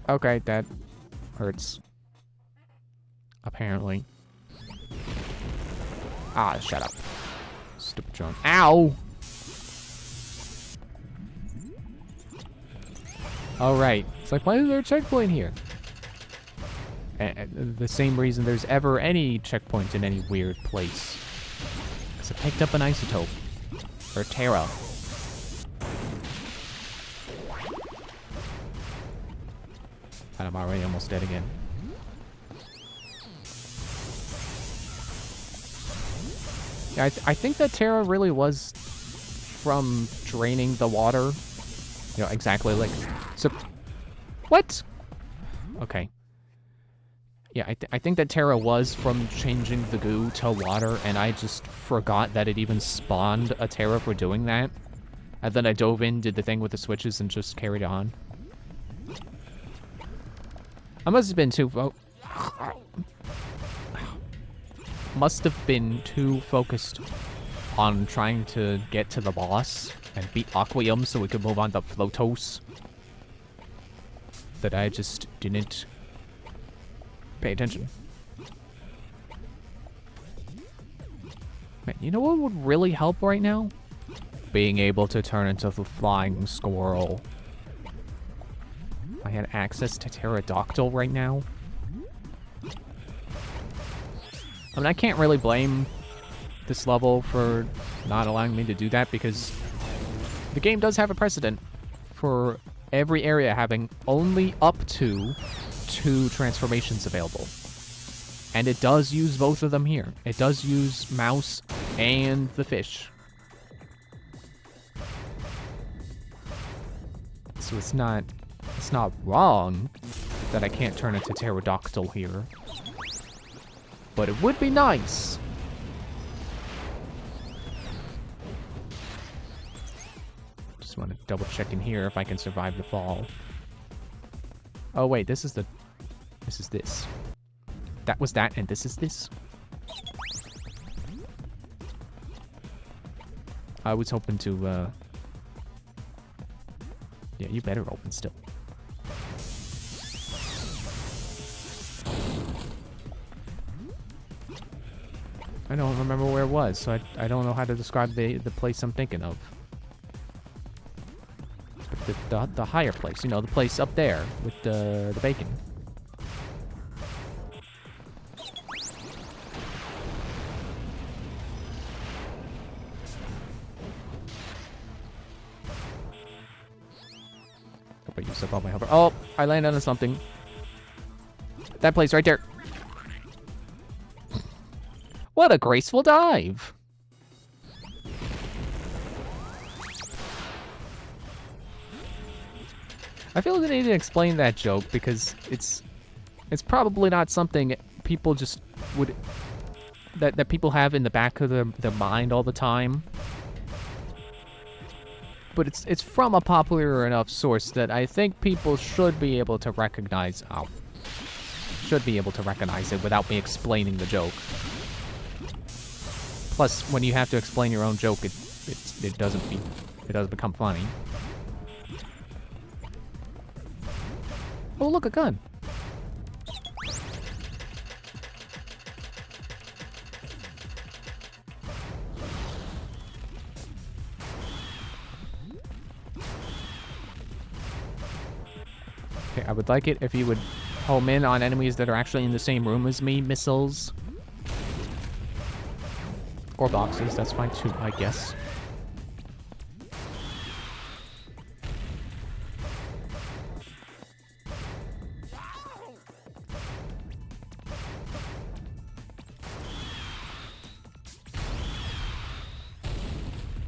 Okay, that hurts. Apparently. Ah, shut up. Stupid drone. Ow! All right. It's like, why is there a checkpoint here? The same reason there's ever any checkpoint in any weird place. Because I picked up an isotope. Or Terra. And I'm already almost dead again. Yeah, I think that Terra really was from draining the water. You know, exactly like... So, what? Okay. Yeah, I think that Terra was from changing the goo to water, and I just forgot that it even spawned a Terra for doing that. And then I dove in, did the thing with the switches, and just carried on. I must have been too must have been too focused on trying to get to the boss and beat Aquium so we could move on to Flotos that I just didn't pay attention. Man, you know what would really help right now? Being able to turn into the flying squirrel. If I had access to Pterodactyl right now. I mean, I can't really blame this level for not allowing me to do that because the game does have a precedent for every area having only up to 2 transformations available. And it does use both of them here. It does use Mouse and the fish. So it's not wrong that I can't turn into Pterodactyl here. But it would be nice. Just want to double check in here if I can survive the fall. Oh wait, this is this. That was that, and this is this. I was hoping to, yeah, you better open still. I don't remember where it was, so I don't know how to describe the place I'm thinking of. But the higher place, you know, the place up there with the bacon. Hope I used up all my hover. Oh, I landed on something. That place right there. What a graceful dive! I feel like I need to explain that joke because it's probably not something people just would that people have in the back of their mind all the time. But it's from a popular enough source that I think people should be able to recognize. Should be able to recognize it without me explaining the joke. Plus, when you have to explain your own joke, it doesn't become funny. Oh, look, a gun. Okay, I would like it if you would home in on enemies that are actually in the same room as me. Missiles. Or boxes, that's fine too, I guess.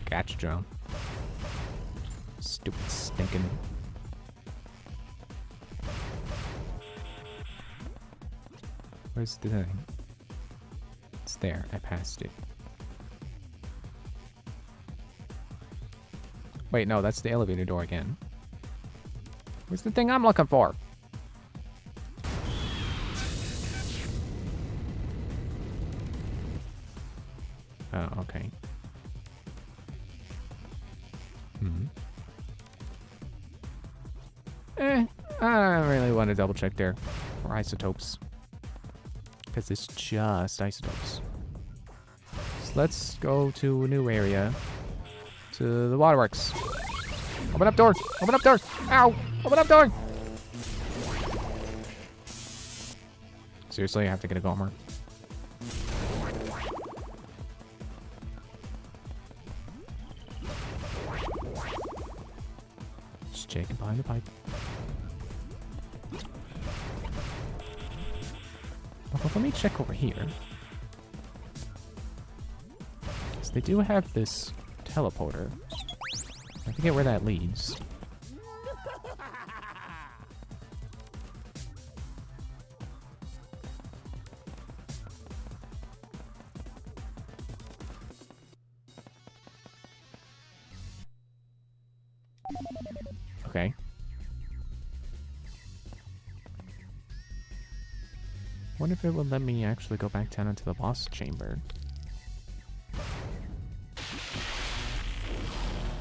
Gotcha, drone. Stupid stinking. Where's the thing? It's there. I passed it. Wait, no, that's the elevator door again. Where's the thing I'm looking for? Oh, okay. I don't really want to double check there for isotopes. Because it's just isotopes. So let's go to a new area. To the waterworks. Open up door! Open up door! Ow! Open up door! Seriously, I have to get a Gomer. Just checking behind the pipe. Well, let me check over here. So they do have this teleporter. I forget where that leads. Okay. Wonder if it would let me actually go back down into the boss chamber.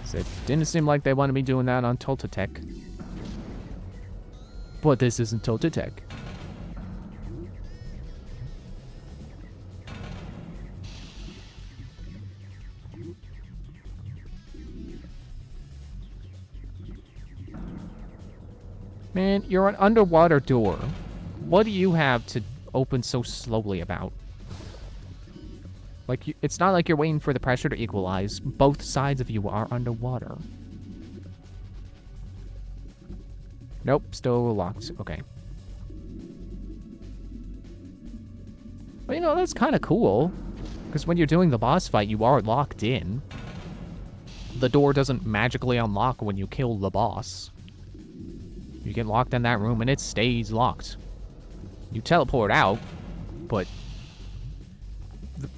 So it didn't seem like they wanted me doing that on Toltatech. But this isn't Toltatech. Man, you're an underwater door. What do you have to open so slowly about? Like, it's not like you're waiting for the pressure to equalize. Both sides of you are underwater. Nope, still locked. Okay. Well, you know, that's kind of cool. Because when you're doing the boss fight, you are locked in. The door doesn't magically unlock when you kill the boss. You get locked in that room and it stays locked. You teleport out, but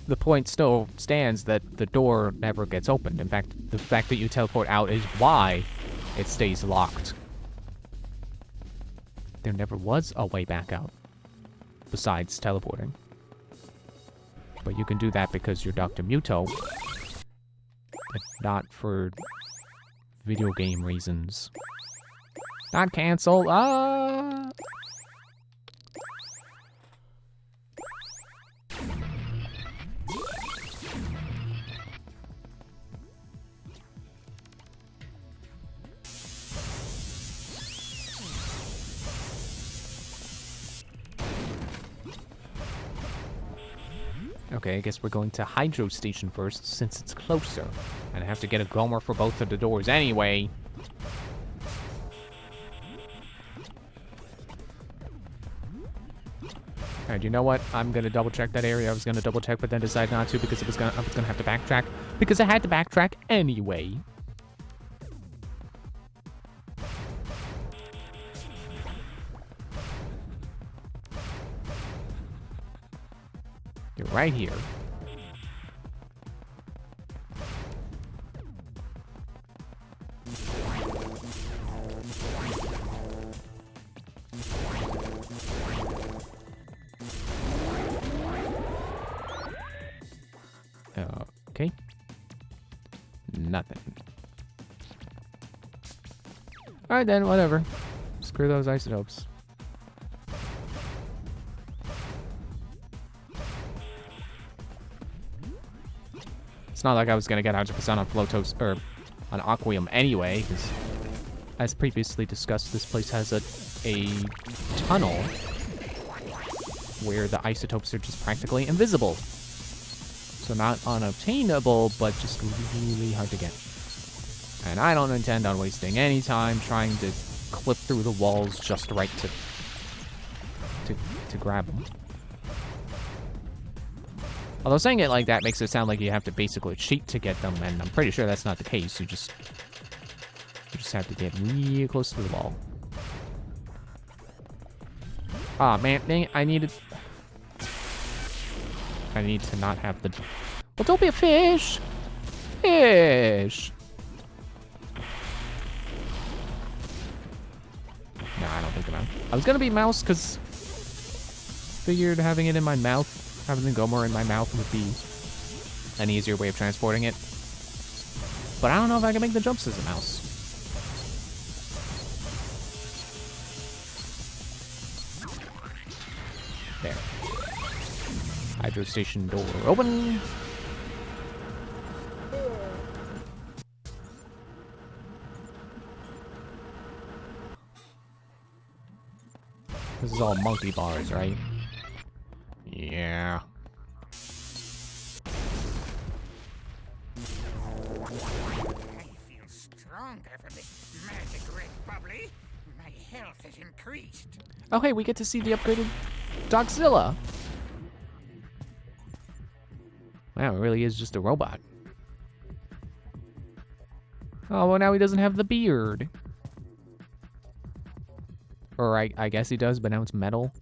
the point still stands that the door never gets opened. In fact, the fact that you teleport out is why it stays locked. There never was a way back out, besides teleporting. But you can do that because you're Dr. Muto, but not for video game reasons. Not cancel. Okay, I guess we're going to Hydro Station first, since it's closer. And I have to get a Gomer for both of the doors anyway. Alright, you know what? I'm gonna double check that area. I was gonna double check, but then decide not to because I was gonna have to backtrack. Because I had to backtrack anyway. You're right here. Nothing. Alright then, whatever. Screw those isotopes. It's not like I was gonna get 100% on Flotos or on Aquium anyway, because as previously discussed, this place has a tunnel where the isotopes are just practically invisible. So not unobtainable, but just really hard to get. And I don't intend on wasting any time trying to clip through the walls just right to grab them. Although saying it like that makes it sound like you have to basically cheat to get them, and I'm pretty sure that's not the case. You just have to get real close to the wall. Ah, man, dang it, I need to not have the... Well, don't be a fish! Fish! No, I don't think the mouse. I was gonna be mouse, because figured having it in my mouth, having the Gomor in my mouth would be an easier way of transporting it. But I don't know if I can make the jumps as a mouse. There. Hydro station door open. This is all monkey bars, right? Yeah. I feel stronger from this magic red bubbly. My health has increased. Oh, hey, we get to see the upgraded Dogzilla. Wow, it really is just a robot. Oh, well, now he doesn't have the beard. Or I guess he does, but now it's metal.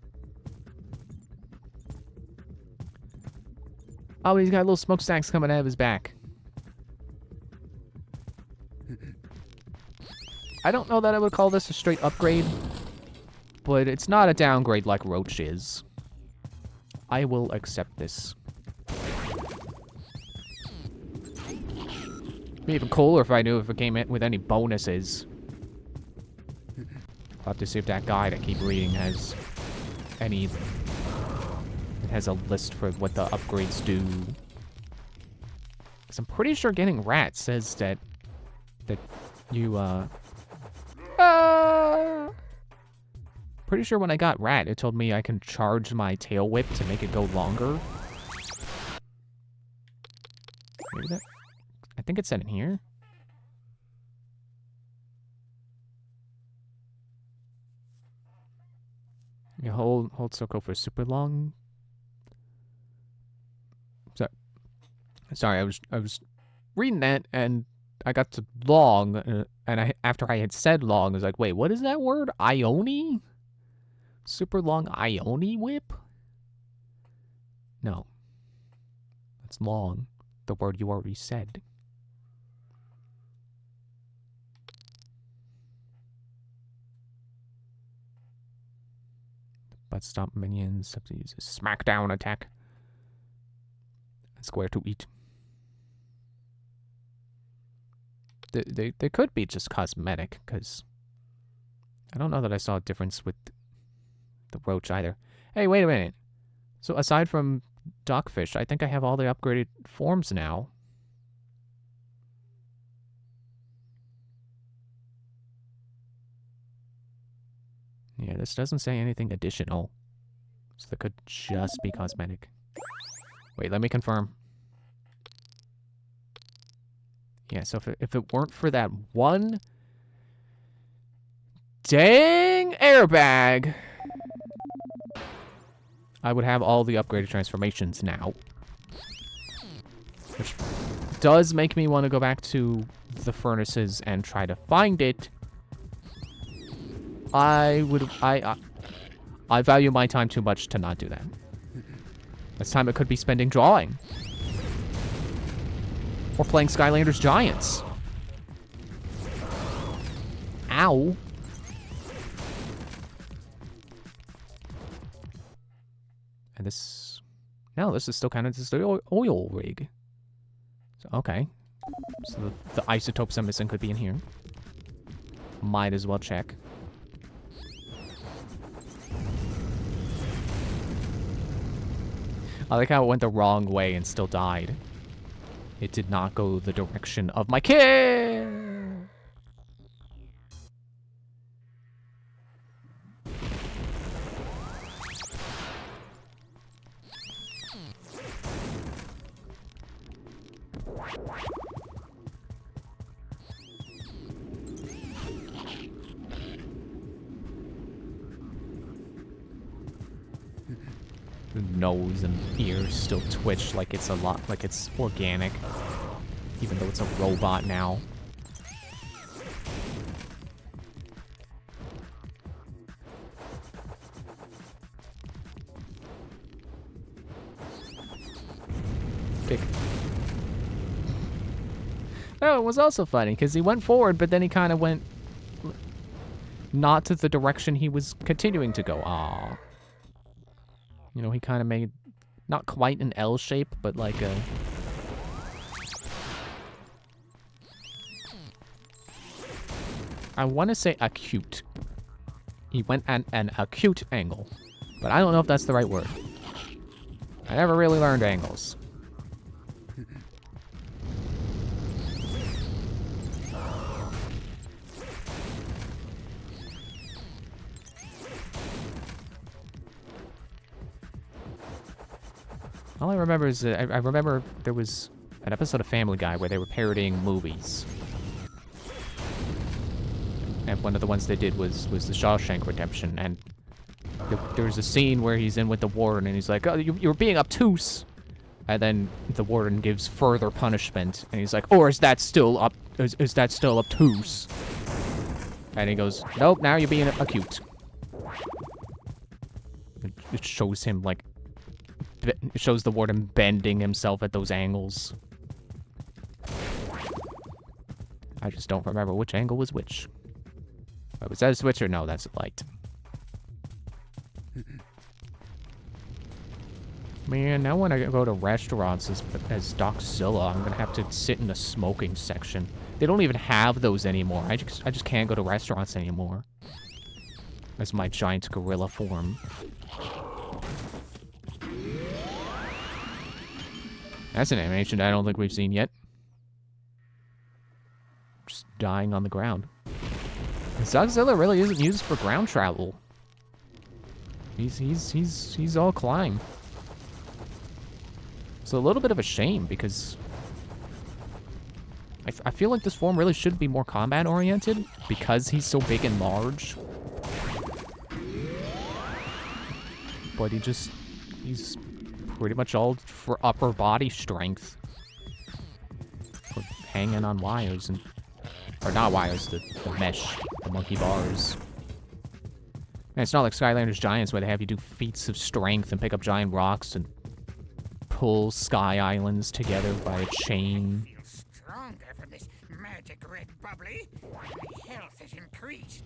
Oh, he's got little smokestacks coming out of his back. I don't know that I would call this a straight upgrade, but it's not a downgrade like Roach is. I will accept this. Be even cooler if I knew if it came in with any bonuses. I'll have to see if that guide I keep reading has any... It has a list for what the upgrades do. Because I'm pretty sure getting Rat says that you, Pretty sure when I got Rat, it told me I can charge my tail whip to make it go longer. Maybe that... I think it said in here. You hold circle for super long. Sorry, I was reading that and I got to long, and after I had said long, I was like, wait, what is that word? Ione? Super long Ione whip? No, that's long. The word you already said. Butt stomp minions have to use a smackdown attack. Square to eat. They could be just cosmetic, because I don't know that I saw a difference with the Roach either. Hey, wait a minute. So aside from Dogfish, I think I have all the upgraded forms now. Yeah, this doesn't say anything additional. So that could just be cosmetic. Wait, let me confirm. Yeah, so if it weren't for that one dang airbag, I would have all the upgraded transformations now. Which does make me want to go back to the furnaces and try to find it. I value my time too much to not do that. That's time I could be spending drawing. Or playing Skylanders Giants. Ow. And this... No, this is still kind of just the oil rig. So, okay. So the isotopes I'm missing could be in here. Might as well check. I like how it went the wrong way and still died. It did not go the direction of my kill. The nose and ears still twitch like it's like it's organic, even though it's a robot now. Kick. Oh, it was also funny because he went forward, but then he kind of went not to the direction he was continuing to go. Aww. You know, he kind of made not quite an L shape, but like a... I want to say acute. He went at an acute angle, but I don't know if that's the right word. I never really learned angles. All I remember is I remember there was an episode of Family Guy where they were parodying movies. And one of the ones they did was the Shawshank Redemption, and there was a scene where he's in with the warden and he's like, "Oh, you're being obtuse." And then the warden gives further punishment and he's like, "Or is that still is that still obtuse?" And he goes, "Nope, now you're being acute." It shows him like it shows the warden bending himself at those angles. I just don't remember which angle was which. Wait, was that a switch or no? That's a light. Man, now when I go to restaurants as Doczilla, I'm gonna have to sit in the smoking section. They don't even have those anymore. I just can't go to restaurants anymore. As my giant gorilla form. That's an animation I don't think we've seen yet. Just dying on the ground. Doczilla really isn't used for ground travel. He's all climb. It's a little bit of a shame because I feel like this form really should be more combat oriented because he's so big and large. But he's pretty much all for upper body strength. For hanging on wires and, or not wires, the mesh, the monkey bars. And it's not like Skylanders Giants where they have you do feats of strength and pick up giant rocks and pull sky islands together by a chain. I feel stronger from this magic red bubbly. My health has increased.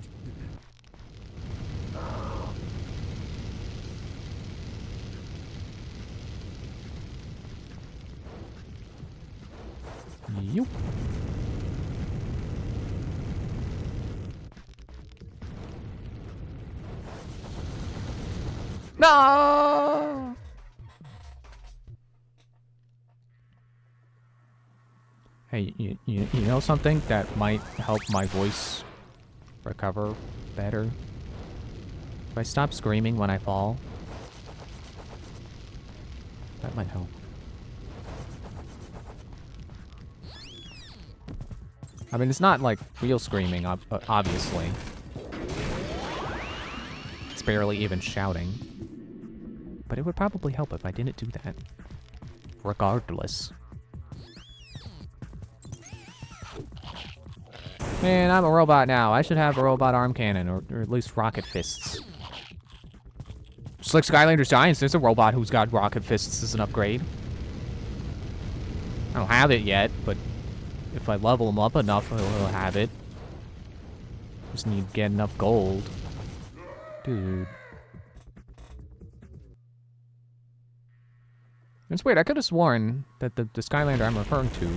Yoop. No! Hey, you know something that might help my voice recover better? If I stop screaming when I fall, that might help. I mean, it's not like real screaming, obviously. It's barely even shouting. But it would probably help if I didn't do that. Regardless. Man, I'm a robot now. I should have a robot arm cannon, or at least rocket fists. Just like Skylanders Giants, there's a robot who's got rocket fists as an upgrade. I don't have it yet, but if I level him up enough, he'll have it. Just need to get enough gold. Dude. It's weird, I could have sworn that the Skylander I'm referring to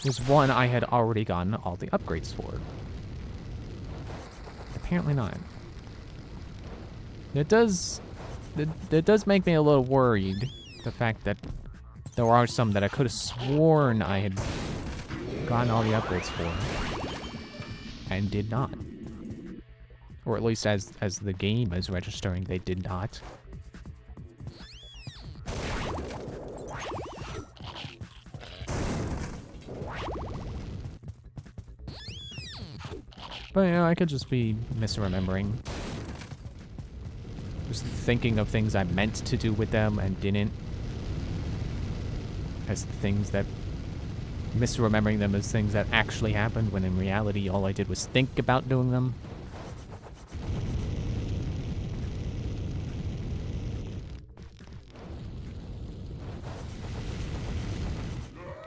was one I had already gotten all the upgrades for. Apparently not. It does make me a little worried, the fact that there are some that I could have sworn I had gotten all the upgrades for, and did not. Or at least as the game is registering, they did not. But, you know, I could just be misremembering. Just thinking of things I meant to do with them and didn't. As things that... Misremembering them as things that actually happened, when in reality all I did was think about doing them.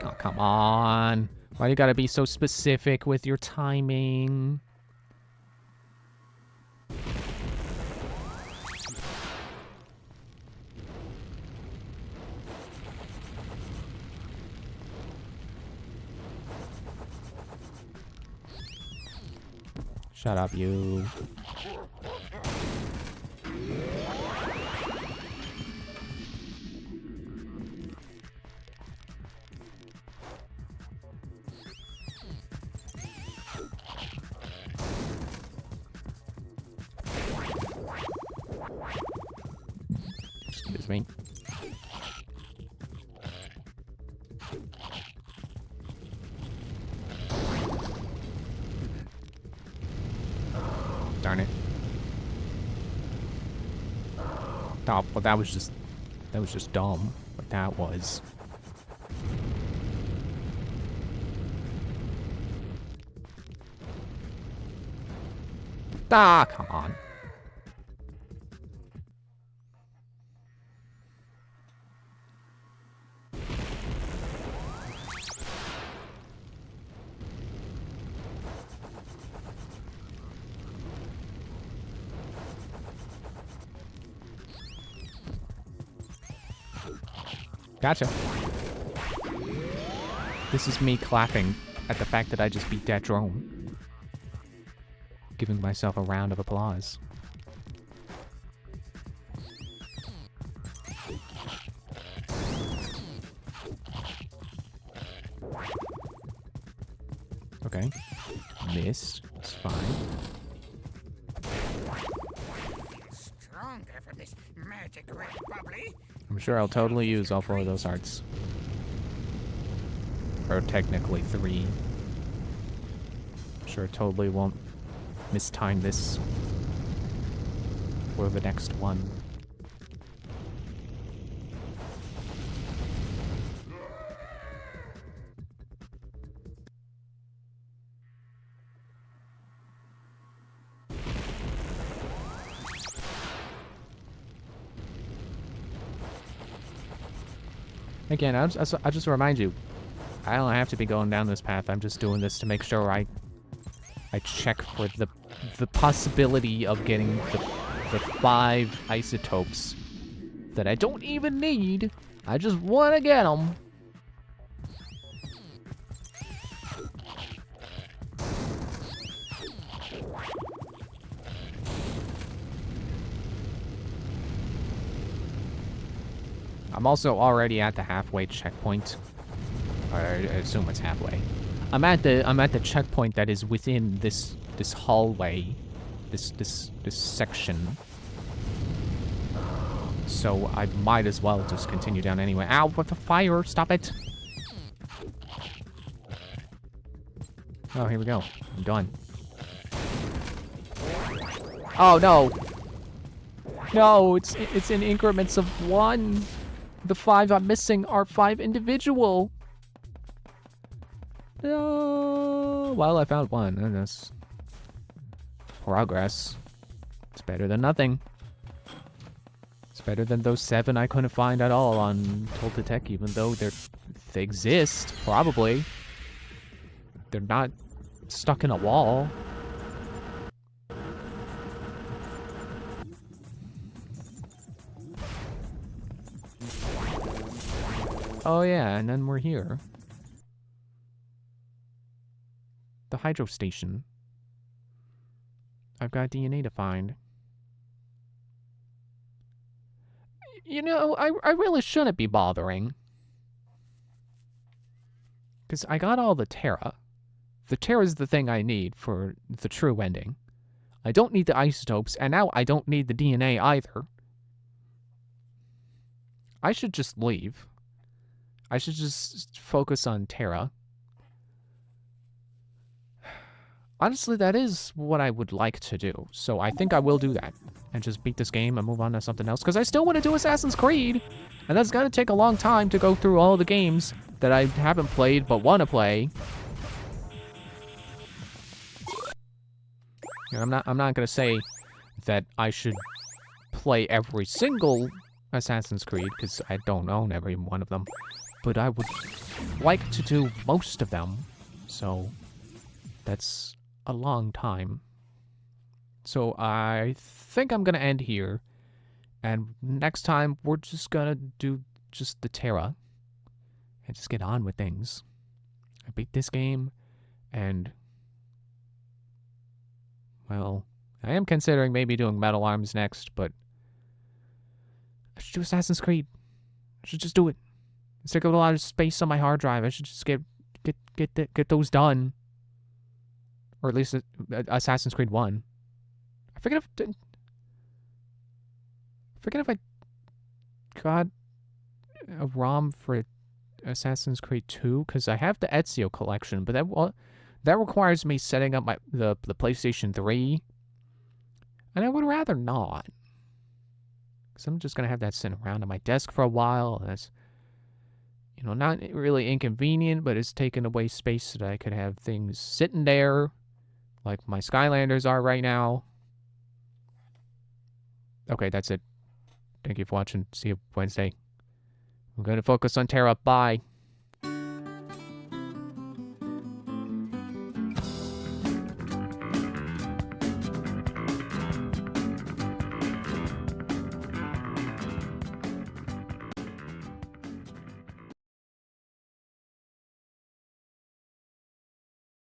Oh, come on. Why you gotta be so specific with your timing? Shut up, you. Excuse me. Darn it. Oh, well, that was just dumb. What that was. Ah, come on. Gotcha. This is me clapping at the fact that I just beat that drone. Giving myself a round of applause. Okay. Missed. It's fine. Stronger from this magic red bubbly. I'm sure I'll totally use all 4 of those hearts. Or technically 3. I'm sure totally won't mistime this. Or the next one. Again, I'll just remind you, I don't have to be going down this path. I'm just doing this to make sure I check for the possibility of getting the 5 isotopes that I don't even need. I just want to get them. I'm also already at the halfway checkpoint. Or I assume it's halfway. I'm at the checkpoint that is within this hallway, this section. So I might as well just continue down anyway. Ow, what the fire? Stop it. Oh, here we go. I'm done. Oh no. No, it's in increments of 1. The 5 I'm missing are 5 individual. No. Well, I found 1. And that's progress. It's better than nothing. It's better than those 7 I couldn't find at all on Toltec, even though they exist, probably. They're not stuck in a wall. Oh yeah, and then we're here. the hydro station. I've got DNA to find. You know, I really shouldn't be bothering. Because I got all the Terra. The Terra is the thing I need for the true ending. I don't need the isotopes, and now I don't need the DNA either. I should just leave. I should just focus on Terra. Honestly, that is what I would like to do. So I think I will do that. And just beat this game and move on to something else. Because I still want to do Assassin's Creed. And that's going to take a long time to go through all the games that I haven't played but want to play. And I'm not going to say that I should play every single Assassin's Creed, because I don't own every one of them. But I would like to do most of them. So that's a long time. So I think I'm going to end here. And next time, we're just going to do just the Terra. And just get on with things. I beat this game. And, well, I am considering maybe doing Metal Arms next, but I should do Assassin's Creed. I should just do it. It's taking a lot of space on my hard drive. I should just get those done. Or at least Assassin's Creed 1. I forget if I got a ROM for Assassin's Creed 2, because I have the Ezio collection, but that requires me setting up the PlayStation 3, and I would rather not, because I'm just gonna have that sitting around on my desk for a while. And that's, you know, not really inconvenient, but it's taking away space so that I could have things sitting there, like my Skylanders are right now. Okay, that's it. Thank you for watching. See you Wednesday. I'm going to focus on Terra. Bye.